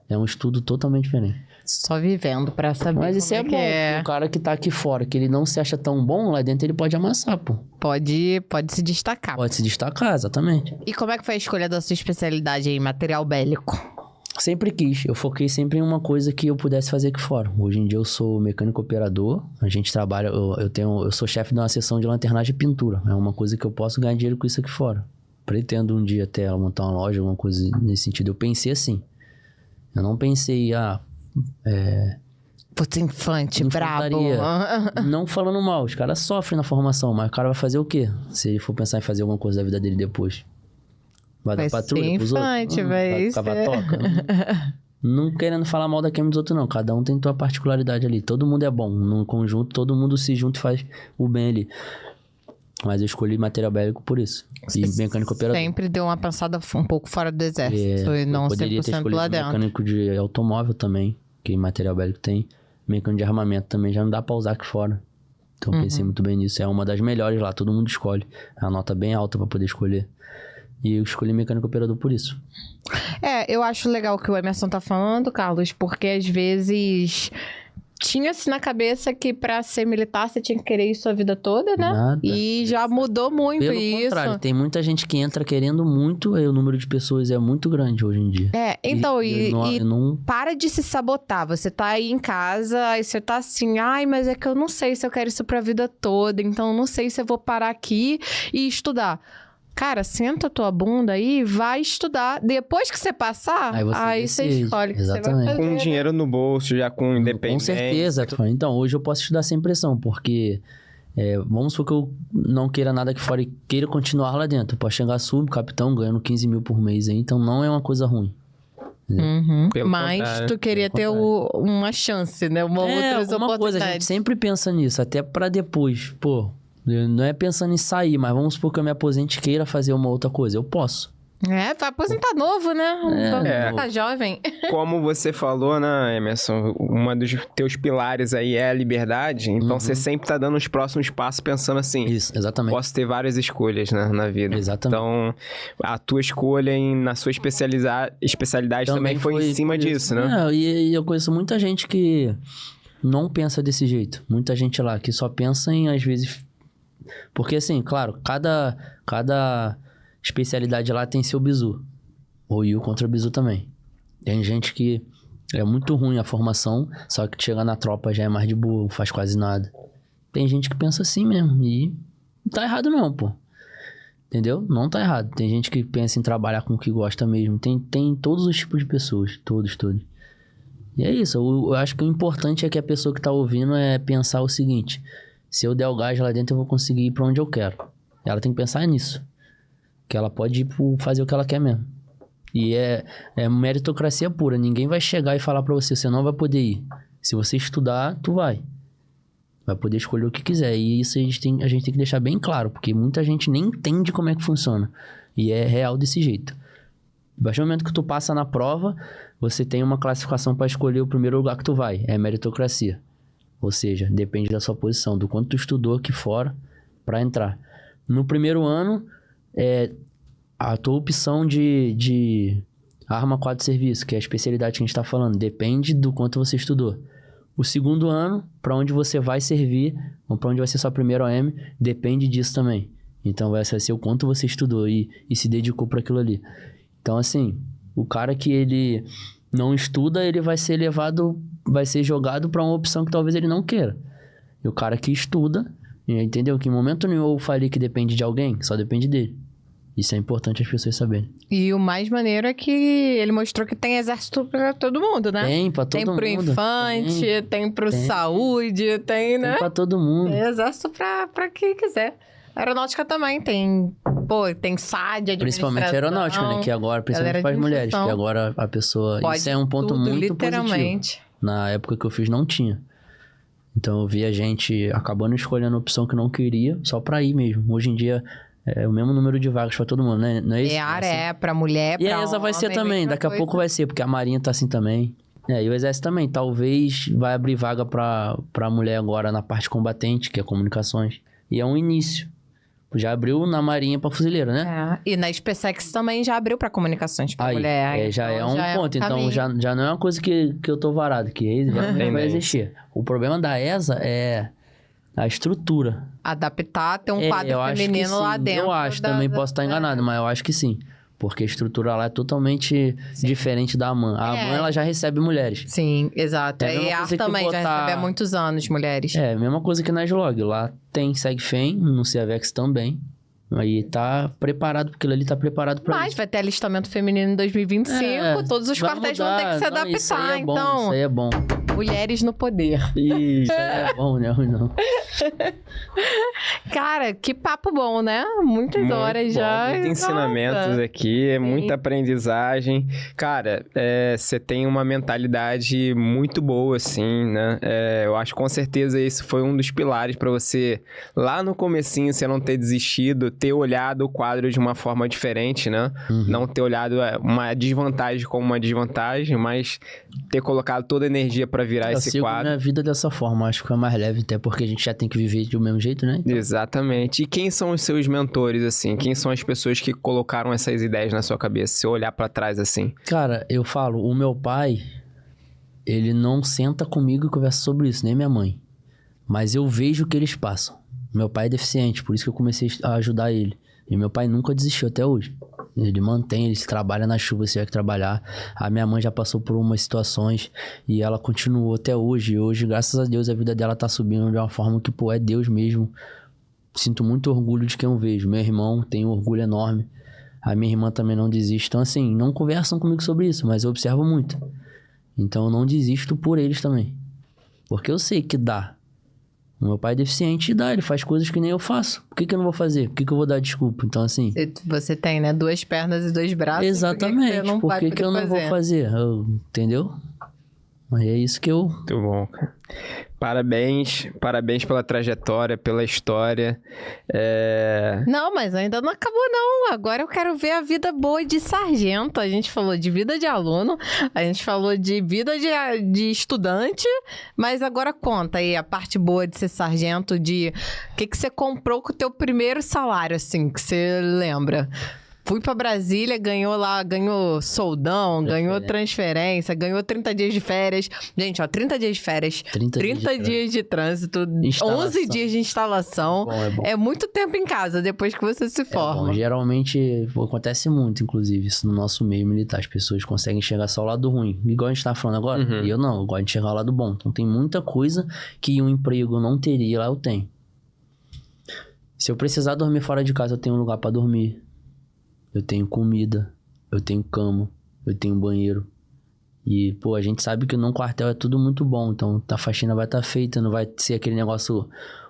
C: É um estudo totalmente diferente.
A: Só vivendo pra saber.
C: Mas isso é bom. O cara que tá aqui fora, que ele não se acha tão bom, lá dentro ele pode amassar, pô.
A: Pode se destacar.
C: Pode se destacar, exatamente.
A: E como é que foi a escolha da sua especialidade em material bélico?
C: Sempre quis. Eu foquei sempre em uma coisa que eu pudesse fazer aqui fora. Hoje em dia eu sou mecânico operador. A gente trabalha... Eu sou chefe de uma seção de lanternagem e pintura. É uma coisa que eu posso ganhar dinheiro com isso aqui fora. Pretendo um dia até montar uma loja, alguma coisa nesse sentido. Eu pensei assim. Eu não pensei,
A: Putz, infante, brabo.
C: Não falando mal. Os caras sofrem na formação, mas o cara vai fazer o quê? Se ele for pensar em fazer alguma coisa da vida dele depois. Vai dar patrulha pros outros?
A: Vai
C: ficar batoca? Não querendo falar mal da queima dos outros, não. Cada um tem sua particularidade ali. Todo mundo é bom. No conjunto, todo mundo se junta e faz o bem ali. Mas eu escolhi material bélico por isso. E mecânico operador.
A: Sempre deu uma pensada um pouco fora do exército. E não 100% lá dentro.
C: Poderia ter escolhido mecânico de automóvel também, que material bélico tem. Mecânico de armamento também já não dá pra usar aqui fora. Então pensei muito bem nisso. É uma das melhores lá, todo mundo escolhe. É uma nota bem alta pra poder escolher. E eu escolhi mecânico operador por isso.
A: Eu acho legal o que o Emerson tá falando, Carlos, porque às vezes tinha-se na cabeça que pra ser militar você tinha que querer isso a vida toda, né?
C: Nada.
A: E já mudou muito
C: Pelo
A: isso.
C: contrário, tem muita gente que entra querendo muito, e o número de pessoas é muito grande hoje em dia.
A: Então,
C: eu não...
A: para de se sabotar. Você tá aí em casa, aí você tá assim, ai, mas é que eu não sei se eu quero isso pra vida toda, então eu não sei se eu vou parar aqui e estudar. Cara, senta a tua bunda aí e vai estudar. Depois que você passar, aí você
C: decide.
A: escolhe o que
C: Exatamente.
A: você vai fazer.
B: Com dinheiro no bolso, já com independência.
C: Com certeza. Então, hoje eu posso estudar sem pressão, porque vamos supor que eu não queira nada aqui fora e queira continuar lá dentro. Eu posso chegar subcapitão ganhando 15 mil por mês aí, então não é uma coisa ruim.
B: Pelo
A: Mas
B: contrário.
A: tu queria ter uma chance, né? Uma outra
C: alguma coisa, a gente sempre pensa nisso, até pra depois. Pô, não é pensando em sair, mas vamos supor que eu me aposente e queira fazer uma outra coisa. Eu posso.
A: vai aposentar novo, né? Vai ficar jovem.
B: Como você falou, né, Emerson, uma dos teus pilares aí é a liberdade, então você sempre tá dando os próximos passos pensando assim,
C: Isso, exatamente.
B: posso ter várias escolhas, né, na vida.
C: Exatamente.
B: Então, a tua escolha na sua especialidade também foi em cima disso, né?
C: E eu conheço muita gente que não pensa desse jeito. Muita gente lá que só pensa em, às vezes... Porque, assim, claro, cada especialidade lá tem seu bizu. O Yu contra o bizu também. Tem gente que é muito ruim a formação, só que chega na tropa já é mais de boa, não faz quase nada. Tem gente que pensa assim mesmo, e não tá errado não, pô. Entendeu? Não tá errado. Tem gente que pensa em trabalhar com o que gosta mesmo. Tem todos os tipos de pessoas, todos. E é isso, eu acho que o importante é que a pessoa que tá ouvindo é pensar o seguinte: se eu der o gás lá dentro, eu vou conseguir ir pra onde eu quero. Ela tem que pensar nisso. Que ela pode ir fazer o que ela quer mesmo. E é meritocracia pura. Ninguém vai chegar e falar pra você não vai poder ir. Se você estudar, tu vai. Vai poder escolher o que quiser. E isso a gente tem que deixar bem claro. Porque muita gente nem entende como é que funciona. E é real desse jeito. A partir do momento que tu passa na prova, você tem uma classificação pra escolher o primeiro lugar que tu vai. É meritocracia. Ou seja, depende da sua posição, do quanto tu estudou aqui fora pra entrar. No primeiro ano, a tua opção de arma, quadro, serviço, que é a especialidade que a gente tá falando, depende do quanto você estudou. O segundo ano, pra onde você vai servir, ou pra onde vai ser sua primeira OM, depende disso também. Então vai ser o quanto você estudou e se dedicou pra aquilo ali. Então, assim, o cara que ele não estuda, ele vai ser jogado pra uma opção que talvez ele não queira. E o cara que estuda, entendeu? Que em momento nenhum eu falei que depende de alguém, só depende dele. Isso é importante as pessoas saberem.
A: E o mais maneiro é que ele mostrou que tem exército pra todo mundo, né?
C: Tem pra todo mundo.
A: Tem pro infante, tem pro saúde, tem, né?
C: Tem pra todo mundo.
A: Tem exército pra quem quiser. Aeronáutica também tem. Pô, tem SAD,
C: Principalmente a aeronáutica, né? Que agora, principalmente para as mulheres, que agora a pessoa...
A: Pode
C: isso é um ponto
A: tudo,
C: muito
A: literalmente.
C: positivo. Na época que eu fiz, não tinha. Então eu vi a gente acabando escolhendo a opção que não queria, só pra ir mesmo. Hoje em dia, é o mesmo número de vagas pra todo mundo, né? Não é isso?
A: Pra mulher, pra
C: E a ESA vai ser
A: homem,
C: também, daqui a pouco vai ser, porque a Marinha tá assim também. E o Exército também, talvez vai abrir vaga pra mulher agora na parte combatente, que é comunicações. E é um início. Já abriu na Marinha pra fuzileiro, né?
A: E na SpaceX também já abriu pra comunicações pra mulher.
C: Então, já é um ponto. Então,
A: caminho.
C: já não é uma coisa que eu tô varado, que realmente vai existir. O problema da ESA é a estrutura.
A: Adaptar, ter um quadro feminino lá dentro.
C: Eu acho, também posso estar enganado, mas eu acho que sim. Porque a estrutura lá é totalmente diferente da AMAN. A AMAN, ela já recebe mulheres.
A: Sim, exato.
C: É a mesma
A: E a
C: coisa que
A: também já recebe há muitos anos mulheres.
C: É, a mesma coisa que na Slog. Lá tem SegFem, no CIAVEX também. Aí tá preparado, porque ele ali tá preparado pra
A: Mas
C: isso.
A: vai ter alistamento feminino em 2025, todos os quartéis vão ter que se adaptar.
C: Isso aí é bom,
A: então,
C: isso aí é bom.
A: mulheres no poder.
C: Isso aí é bom, não.
A: Cara, que papo bom, né? Muitas horas
B: bom,
A: já.
B: Muitos ensinamentos aqui, muita aprendizagem. Cara, você tem uma mentalidade muito boa, assim, né? Eu acho que com certeza esse foi um dos pilares pra você, lá no comecinho, você não ter desistido, ter olhado o quadro de uma forma diferente, né? Não ter olhado uma desvantagem como uma desvantagem, mas ter colocado toda a energia pra virar esse
C: sigo
B: quadro.
C: minha vida dessa forma, acho que é mais leve, até porque a gente já tem que viver do mesmo jeito, né? Então...
B: Exatamente. E quem são os seus mentores, assim? Quem são as pessoas que colocaram essas ideias na sua cabeça? Se eu olhar pra trás, assim.
C: Cara, eu falo, o meu pai, ele não senta comigo e conversa sobre isso, nem minha mãe. Mas eu vejo o que eles passam. Meu pai é deficiente, por isso que eu comecei a ajudar ele. E meu pai nunca desistiu até hoje. Ele mantém, ele trabalha na chuva, se tiver que trabalhar. A minha mãe já passou por umas situações e ela continuou até hoje. E hoje, graças a Deus, a vida dela tá subindo de uma forma que, pô, é Deus mesmo. Sinto muito orgulho de quem eu vejo. Meu irmão tem um orgulho enorme. A minha irmã também não desiste. Então, assim, não conversam comigo sobre isso, mas eu observo muito. Então, eu não desisto por eles também. Porque eu sei que dá. O meu pai é deficiente e dá, ele faz coisas que nem eu faço. Por que eu não vou fazer? Por que eu vou dar desculpa? Então, assim...
A: Você tem, né? 2 pernas e 2 braços.
C: Exatamente. Por que eu não vou fazer? Entendeu? Mas é isso que eu...
B: Muito bom, cara. Parabéns pela trajetória, pela história.
A: Não, mas ainda não acabou, não. Agora eu quero ver a vida boa de sargento. A gente falou de vida de aluno, a gente falou de vida de estudante, mas agora conta aí a parte boa de ser sargento, de o que você comprou com o teu primeiro salário, assim, que você lembra. Fui pra Brasília, ganhou soldão, ganhou transferência, ganhou 30 dias de férias. Gente, ó, 30 dias de férias, 30 dias de trânsito, 11 dias de instalação.
C: É bom.
A: É muito tempo em casa depois que você se forma.
C: Bom. Geralmente, acontece muito, inclusive, isso no nosso meio militar. As pessoas conseguem enxergar só o lado ruim. Igual a gente tá falando agora.
B: Uhum.
C: E eu não, eu gosto de enxergar o lado bom. Então tem muita coisa que um emprego não teria, lá eu tenho. Se eu precisar dormir fora de casa, eu tenho um lugar pra dormir. Eu tenho comida, eu tenho cama, eu tenho banheiro. E, pô, a gente sabe que num quartel é tudo muito bom. Então, a faxina vai estar feita, não vai ser aquele negócio...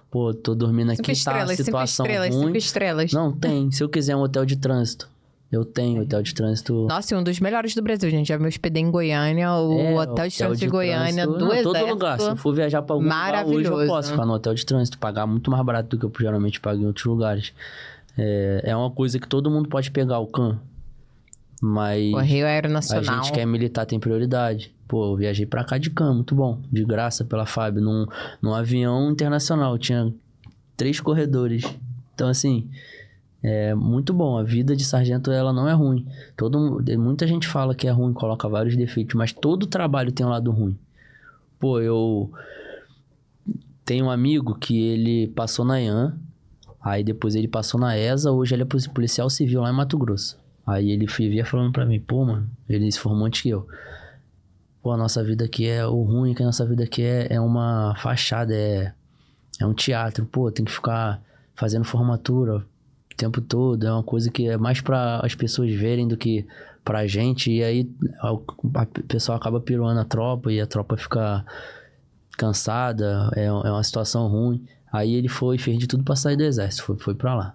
C: Pô, tô dormindo aqui, tá a situação ruim.
A: 5 estrelas.
C: Não, tem. Se eu quiser um hotel de trânsito, eu tenho hotel de trânsito.
A: Nossa, e um dos melhores do Brasil, gente. Já me hospedei em Goiânia, o hotel de trânsito de Goiânia, do Exército.
C: Todo lugar. Se eu for viajar pra algum lugar hoje, eu posso ficar no hotel de trânsito. Pagar muito mais barato do que eu geralmente pago em outros lugares. É uma coisa que todo mundo pode pegar o CAN, mas
A: o Rio Aeronacional.
C: A gente que é militar tem prioridade. Pô, eu viajei pra cá de CAN, muito bom, de graça pela FAB, num avião internacional, tinha 3 corredores. Então, assim, é muito bom. A vida de sargento, ela não é ruim. Muita gente fala que é ruim, coloca vários defeitos, mas todo trabalho tem um lado ruim. Pô, eu tenho um amigo que ele passou na IAN, aí depois ele passou na ESA, hoje ele é policial civil lá em Mato Grosso. Aí ele vivia falando pra mim, pô, mano, ele se formou antes que eu. Pô, a nossa vida aqui o ruim que a nossa vida aqui é uma fachada, é um teatro. Pô, tem que ficar fazendo formatura o tempo todo, é uma coisa que é mais pra as pessoas verem do que pra gente. E aí a pessoa acaba piruando a tropa e a tropa fica cansada, é uma situação ruim. Aí ele fez de tudo pra sair do exército, foi pra lá.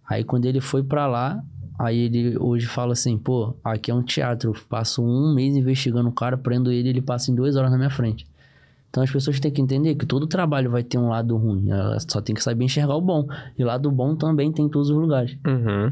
C: Aí quando ele foi pra lá, aí ele hoje fala assim, pô, aqui é um teatro, eu passo 1 mês investigando o cara, prendo ele passa em 2 horas na minha frente. Então as pessoas têm que entender que todo trabalho vai ter um lado ruim, ela só tem que saber enxergar o bom. E o lado bom também tem em todos os lugares.
B: Uhum.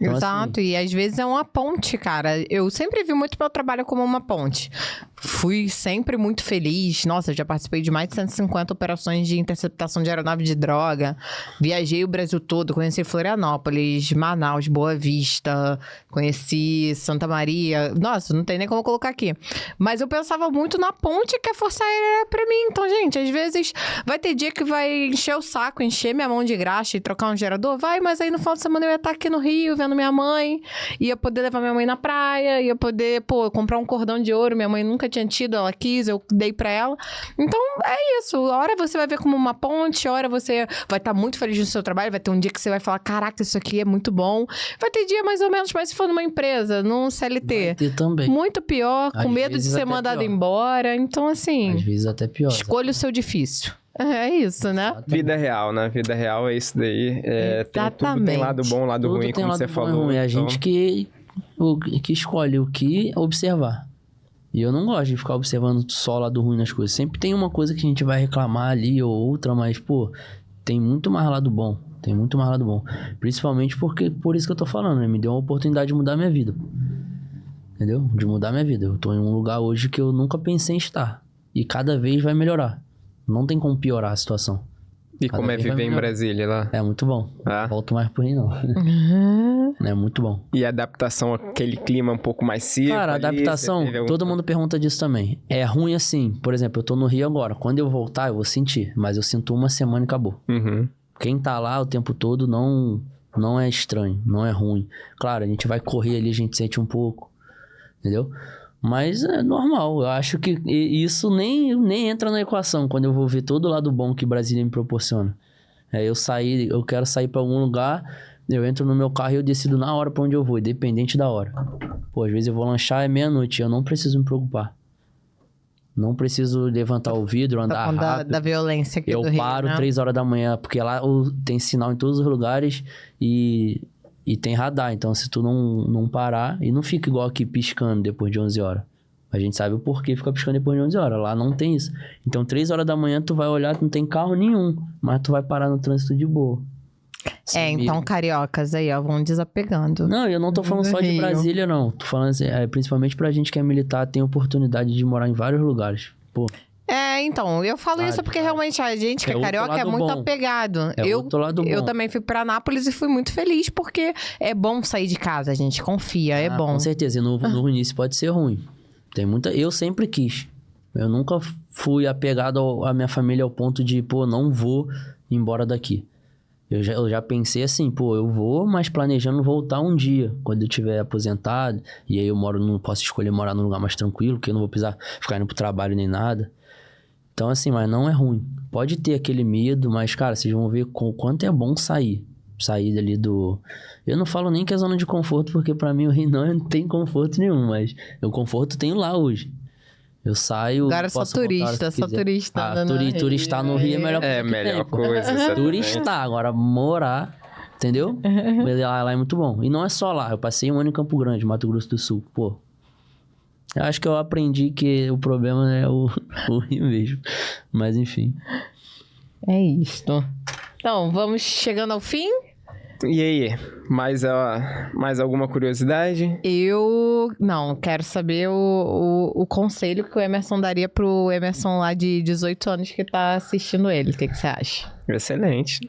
C: Então,
A: Exato, e às vezes é uma ponte, cara. Eu sempre vi muito meu trabalho como uma ponte. Fui sempre muito feliz. Nossa, já participei de mais de 150 operações de interceptação de aeronave de droga. Viajei o Brasil todo, conheci Florianópolis, Manaus, Boa Vista, conheci Santa Maria. Nossa, não tem nem como colocar aqui. Mas eu pensava muito na ponte que a Força Aérea é pra mim. Então, gente, às vezes vai ter dia que vai encher o saco, encher minha mão de graxa e trocar um gerador. Vai, mas aí no final de semana eu ia estar aqui no Rio, vendo minha mãe, ia poder levar minha mãe na praia, ia poder, comprar um cordão de ouro, minha mãe nunca tinha tido, ela quis, eu dei pra ela. Então, é isso. A hora você vai ver como uma ponte, a hora você vai estar muito feliz no seu trabalho, vai ter um dia que você vai falar, caraca, isso aqui é muito bom. Vai ter dia mais ou menos, mas se for numa empresa, num CLT.
C: Vai ter também.
A: Muito pior, com medo de ser mandado embora. Então, assim...
C: Às vezes até pior.
A: Escolha o seu difícil. É isso, né?
C: Exatamente.
B: Vida real, né? Vida real é isso daí.
A: Exatamente.
B: Tem lado bom, lado
C: Tudo
B: ruim,
C: tem
B: como
C: lado
B: você
C: bom e
B: falou.
C: ruim. É a
B: então...
C: gente que escolhe o que observar. E eu não gosto de ficar observando só o lado ruim nas coisas. Sempre tem uma coisa que a gente vai reclamar ali ou outra, mas, pô, tem muito mais lado bom. Tem muito mais lado bom. Principalmente por isso que eu tô falando, né? Me deu uma oportunidade de mudar minha vida. Entendeu? De mudar minha vida. Eu tô em um lugar hoje que eu nunca pensei em estar. E cada vez vai melhorar. Não tem como piorar a situação.
B: E
C: Cada
B: como é
C: vez vai
B: viver em
C: melhor.
B: Brasília lá?
C: É muito bom.
B: Ah.
C: Volto mais por aí, não. É muito bom.
B: E a adaptação àquele clima um pouco mais seco
C: Cara, a
B: ali,
C: adaptação,
B: você teve algum-
C: todo mundo pergunta disso também. É ruim assim. Por exemplo, eu tô no Rio agora. Quando eu voltar, eu vou sentir. Mas eu sinto uma semana e acabou.
B: Uhum.
C: Quem tá lá o tempo todo não é estranho, não é ruim. Claro, a gente vai correr ali, a gente sente um pouco, entendeu? Mas é normal, eu acho que isso nem entra na equação quando eu vou ver todo o lado bom que Brasília me proporciona. Eu quero sair pra algum lugar, eu entro no meu carro e eu decido na hora pra onde eu vou, independente da hora. Pô, às vezes eu vou lanchar, é meia-noite, eu não preciso me preocupar. Não preciso levantar o vidro, andar
A: Tá falando
C: rápido.
A: da violência aqui
C: Eu
A: do Rio,
C: paro
A: né?
C: 3 horas da manhã, porque lá tem sinal em todos os lugares e tem radar. Então, se tu não parar, e não fica igual aqui piscando depois de 11 horas. A gente sabe o porquê fica piscando depois de 11 horas. Lá não tem isso. Então, 3 horas da manhã, tu vai olhar, não tem carro nenhum. Mas tu vai parar no trânsito de boa.
A: Então, cariocas aí, ó, vão desapegando.
C: Não, eu não tô falando
A: Do
C: só de
A: Rio.
C: Brasília, não. Tô falando assim, principalmente pra gente que é militar, tem oportunidade de morar em vários lugares. Pô,
A: Então, eu falo isso porque realmente a gente que
C: É
A: é
C: outro
A: carioca é
C: lado
A: muito
C: bom.
A: apegado.
C: é outro lado bom.
A: Eu também fui pra Anápolis e fui muito feliz porque é bom sair de casa, a gente confia, é bom.
C: Com certeza, e no início pode ser ruim. Eu sempre quis. Eu nunca fui apegado à minha família ao ponto de, pô, não vou embora daqui. Eu já pensei assim, pô, eu vou, mas planejando voltar um dia, quando eu estiver aposentado. E aí não posso escolher morar num lugar mais tranquilo, porque eu não vou precisar ficar indo pro trabalho nem nada. Então, assim, mas não é ruim. Pode ter aquele medo, mas, cara, vocês vão ver o quanto é bom sair. Sair dali do... Eu não falo nem que é zona de conforto, porque pra mim o Rio não tem conforto nenhum, mas o conforto tenho lá hoje. Eu saio...
A: Agora só
C: posso voltar a hora que
A: turista, só
C: quiser.
A: turista.
C: Ah,
A: andando no Rio.
C: turistar no Rio é melhor
B: É,
C: que
B: melhor
C: tem, pô.
B: coisa. exatamente.
C: Turistar, agora morar, entendeu? Lá é muito bom. E não é só lá, eu passei um ano em Campo Grande, Mato Grosso do Sul, pô. Eu acho que eu aprendi que o problema é o Rio mesmo. Mas enfim.
A: É isto. Então, vamos chegando ao fim.
B: E aí, mais alguma curiosidade?
A: Eu não quero saber o conselho que o Emerson daria pro Emerson lá de 18 anos que tá assistindo ele. O que você acha?
B: Excelente.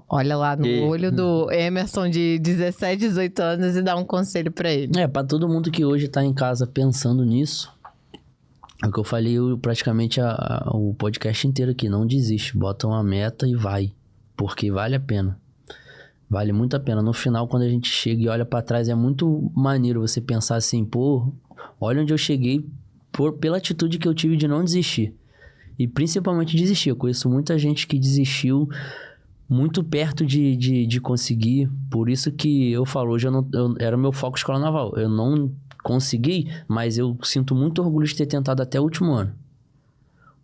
A: Olha lá no
B: E-
A: olho do Emerson de 17, 18 anos e dá um conselho pra ele.
C: Pra todo mundo que hoje tá em casa pensando nisso, é o que eu falei praticamente o podcast inteiro aqui, não desiste, bota uma meta e vai, porque vale a pena. Vale muito a pena. No final, quando a gente chega e olha pra trás, é muito maneiro você pensar assim, pô, olha onde eu cheguei pela atitude que eu tive de não desistir. E principalmente desistir. Eu conheço muita gente que desistiu muito perto de conseguir. Por isso que eu falo, hoje era o meu foco escola naval. Eu não consegui, mas eu sinto muito orgulho de ter tentado até o último ano.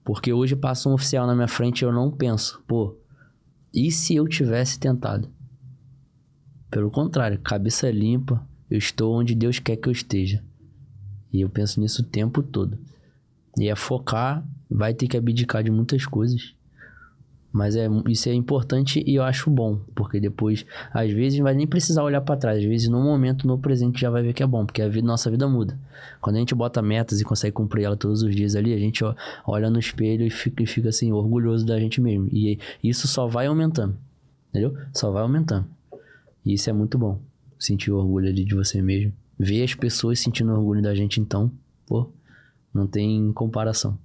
C: Porque hoje passa um oficial na minha frente e eu não penso, pô, e se eu tivesse tentado? Pelo contrário, cabeça limpa, eu estou onde Deus quer que eu esteja. E eu penso nisso o tempo todo. E é focar, vai ter que abdicar de muitas coisas. Mas isso é importante e eu acho bom, porque depois, às vezes, não vai nem precisar olhar pra trás. Às vezes, no momento, no presente, já vai ver que é bom, porque nossa vida muda. Quando a gente bota metas e consegue cumprir ela todos os dias ali, a gente olha no espelho e fica assim, orgulhoso da gente mesmo. E isso só vai aumentando, entendeu? Só vai aumentando. E isso é muito bom, sentir o orgulho ali de você mesmo. Ver as pessoas sentindo orgulho da gente, então, pô, não tem comparação.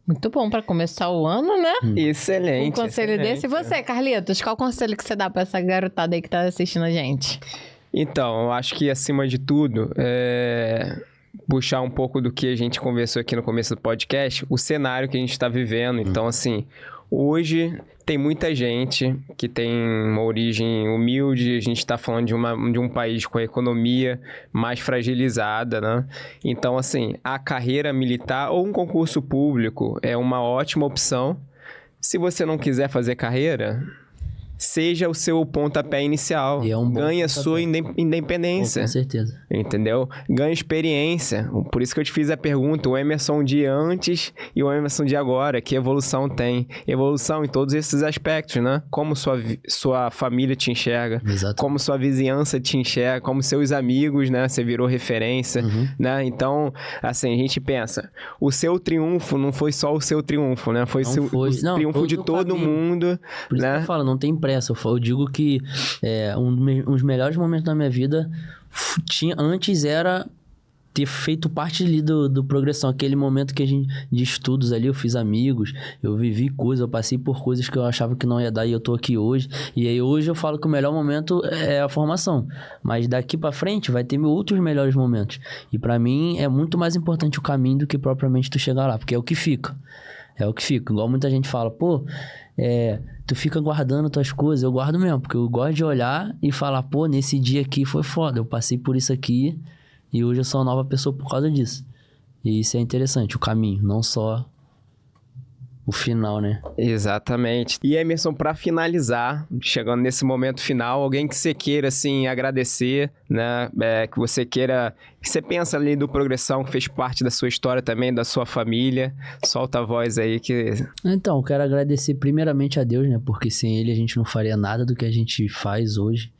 A: Muito bom pra começar o ano, né?
B: Excelente.
A: Um conselho
B: excelente.
A: desse. E você, Carlitos, qual conselho que você dá pra essa garotada aí que tá assistindo a gente?
B: Então, eu acho que acima de tudo, puxar um pouco do que a gente conversou aqui no começo do podcast, o cenário que a gente está vivendo. Então, assim, hoje tem muita gente que tem uma origem humilde, a gente está falando de um país com a economia mais fragilizada, né? Então, assim, a carreira militar ou um concurso público é uma ótima opção. Se você não quiser fazer carreira, seja o seu pontapé inicial.
C: E é um bom
B: Ganha
C: pontapé.
B: sua independência.
C: Com certeza.
B: Entendeu? Ganha experiência. Por isso que eu te fiz a pergunta, o Emerson de antes e o Emerson de agora, que evolução tem? Evolução em todos esses aspectos, né? Como sua família te enxerga,
C: Exato.
B: como sua vizinhança te enxerga, como seus amigos, né? Você virou referência, né? Então, assim, a gente pensa, o seu triunfo não foi só o seu triunfo, né? Foi
C: Não foi.
B: o
C: Não,
B: triunfo
C: todo
B: de
C: o
B: todo
C: caminho.
B: mundo,
C: Por isso que
B: né?
C: eu falo, não tem pressa. Eu digo que um dos melhores momentos da minha vida antes era ter feito parte ali do Progressão. Aquele momento que de estudos ali, eu fiz amigos, eu vivi coisas, eu passei por coisas que eu achava que não ia dar e eu tô aqui hoje. E aí hoje eu falo que o melhor momento é a formação. Mas daqui pra frente vai ter outros melhores momentos. E pra mim é muito mais importante o caminho do que propriamente tu chegar lá, porque é o que fica. É o que fica. Igual muita gente fala, pô, tu fica guardando tuas coisas. Eu guardo mesmo, porque eu gosto de olhar e falar, pô, nesse dia aqui foi foda, eu passei por isso aqui e hoje eu sou uma nova pessoa por causa disso. E isso é interessante, o caminho, não só o final, né?
B: Exatamente. E Emerson, para finalizar, chegando nesse momento final, alguém que você queira, assim, agradecer, né? Que você queira... Que você pensa ali do Progressão, que fez parte da sua história também, da sua família. Solta a voz aí que...
C: Então, eu quero agradecer primeiramente a Deus, né? Porque sem Ele a gente não faria nada do que a gente faz hoje.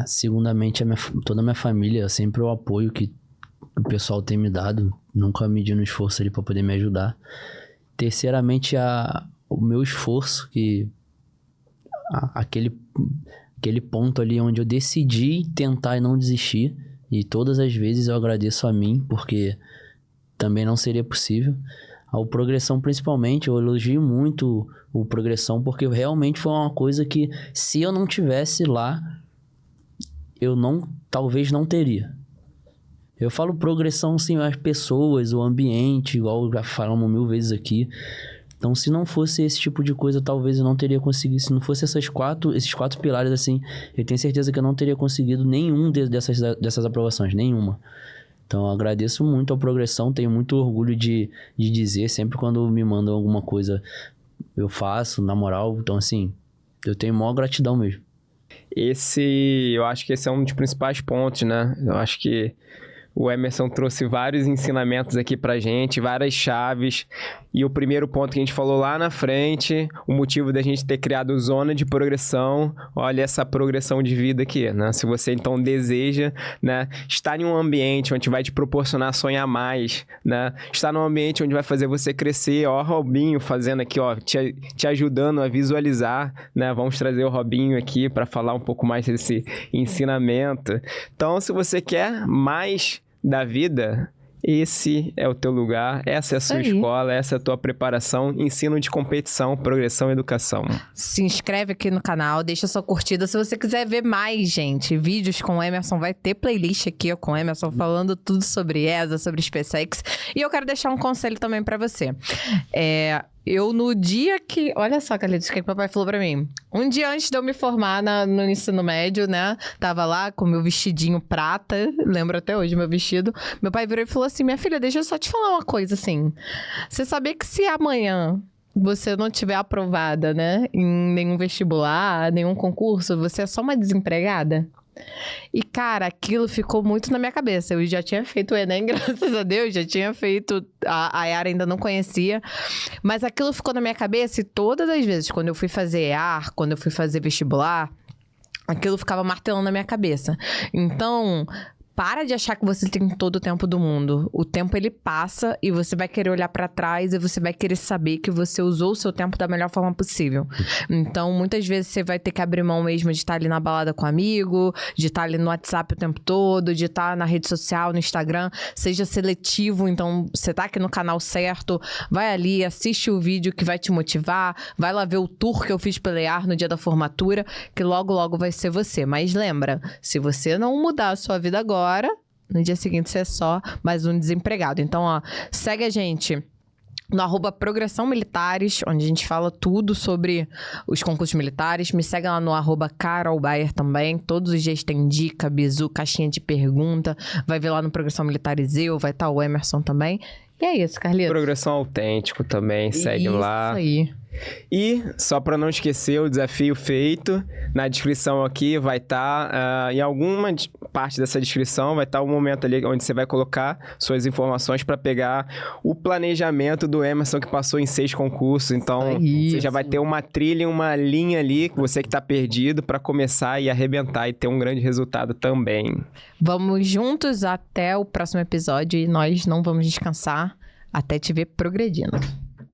C: Segundamente, toda a minha família, sempre o apoio que o pessoal tem me dado. Nunca medindo esforço ali para poder me ajudar. Terceiramente, o meu esforço, que aquele ponto ali onde eu decidi tentar e não desistir. E todas as vezes eu agradeço a mim, porque também não seria possível. Ao Progressão, principalmente, eu elogio muito o Progressão, porque realmente foi uma coisa que, se eu não tivesse lá, talvez não teria. Eu falo Progressão, sim, as pessoas, o ambiente, igual já falamos 1000 vezes aqui. Então, se não fosse esse tipo de coisa, talvez eu não teria conseguido. Se não fosse esses quatro pilares, assim, eu tenho certeza que eu não teria conseguido nenhum dessas aprovações, nenhuma. Então, eu agradeço muito a Progressão, tenho muito orgulho de dizer, sempre quando me mandam alguma coisa, eu faço, na moral. Então, assim, eu tenho maior gratidão mesmo.
B: Eu acho que esse é um dos principais pontos, né? Eu acho que o Emerson trouxe vários ensinamentos aqui pra gente, várias chaves. E o primeiro ponto que a gente falou lá na frente, o motivo da gente ter criado Zona de Progressão, olha essa progressão de vida aqui, né? Se você então deseja, né, estar em um ambiente onde vai te proporcionar sonhar mais, né? Estar num ambiente onde vai fazer você crescer, ó, o Robinho fazendo aqui, ó, te ajudando a visualizar, né? Vamos trazer o Robinho aqui para falar um pouco mais desse ensinamento. Então, se você quer mais da vida, esse é o teu lugar, essa é a sua escola, essa é a tua preparação, ensino de competição, progressão e educação.
A: Se inscreve aqui no canal, deixa sua curtida. Se você quiser ver mais, gente, vídeos com o Emerson, vai ter playlist aqui ó, com o Emerson falando tudo sobre ESA, sobre SpaceX. E eu quero deixar um conselho também pra você. Eu, no dia que... Olha só, Carlitos, o que o papai falou pra mim. Um dia antes de eu me formar no ensino médio, né? Tava lá com meu vestidinho prata. Lembro até hoje meu vestido. Meu pai virou e falou assim, minha filha, deixa eu só te falar uma coisa, assim. Você sabia que se amanhã você não tiver aprovada, né? Em nenhum vestibular, nenhum concurso, você é só uma desempregada? E, cara, aquilo ficou muito na minha cabeça. Eu já tinha feito o Enem, graças a Deus. Já tinha feito... A Yara ainda não conhecia. Mas aquilo ficou na minha cabeça e todas as vezes, quando eu fui fazer EAR, quando eu fui fazer vestibular, aquilo ficava martelando na minha cabeça. Então... Para de achar que você tem todo o tempo do mundo. O tempo, ele passa e você vai querer olhar pra trás e você vai querer saber que você usou o seu tempo da melhor forma possível. Então, muitas vezes você vai ter que abrir mão mesmo de estar ali na balada com um amigo, de estar ali no WhatsApp o tempo todo, de estar na rede social, no Instagram. Seja seletivo, então você tá aqui no canal certo, vai ali, assiste o vídeo que vai te motivar, vai lá ver o tour que eu fiz pela EAR no dia da formatura, que logo, logo vai ser você. Mas lembra, se você não mudar a sua vida agora, no dia seguinte você é só mais um desempregado. Então, ó, segue a gente no @Progressão Militares, onde a gente fala tudo sobre os concursos militares. Me segue lá no @Carol Bayer também. Todos os dias tem dica, bizu, caixinha de pergunta. Vai ver lá no Progressão Militares vai estar o Emerson também. E é isso, Carlitos.
B: Progressão Autêntico também, segue lá.
A: Isso aí.
B: E, só para não esquecer, o desafio feito, na descrição aqui vai estar, em alguma parte dessa descrição, vai estar o momento ali onde você vai colocar suas informações para pegar o planejamento do Emerson, que passou em 6 concursos. Então, você já vai ter uma trilha, uma linha ali, você que tá perdido, para começar e arrebentar e ter um grande resultado também.
A: Vamos juntos até o próximo episódio e nós não vamos descansar até te ver progredindo.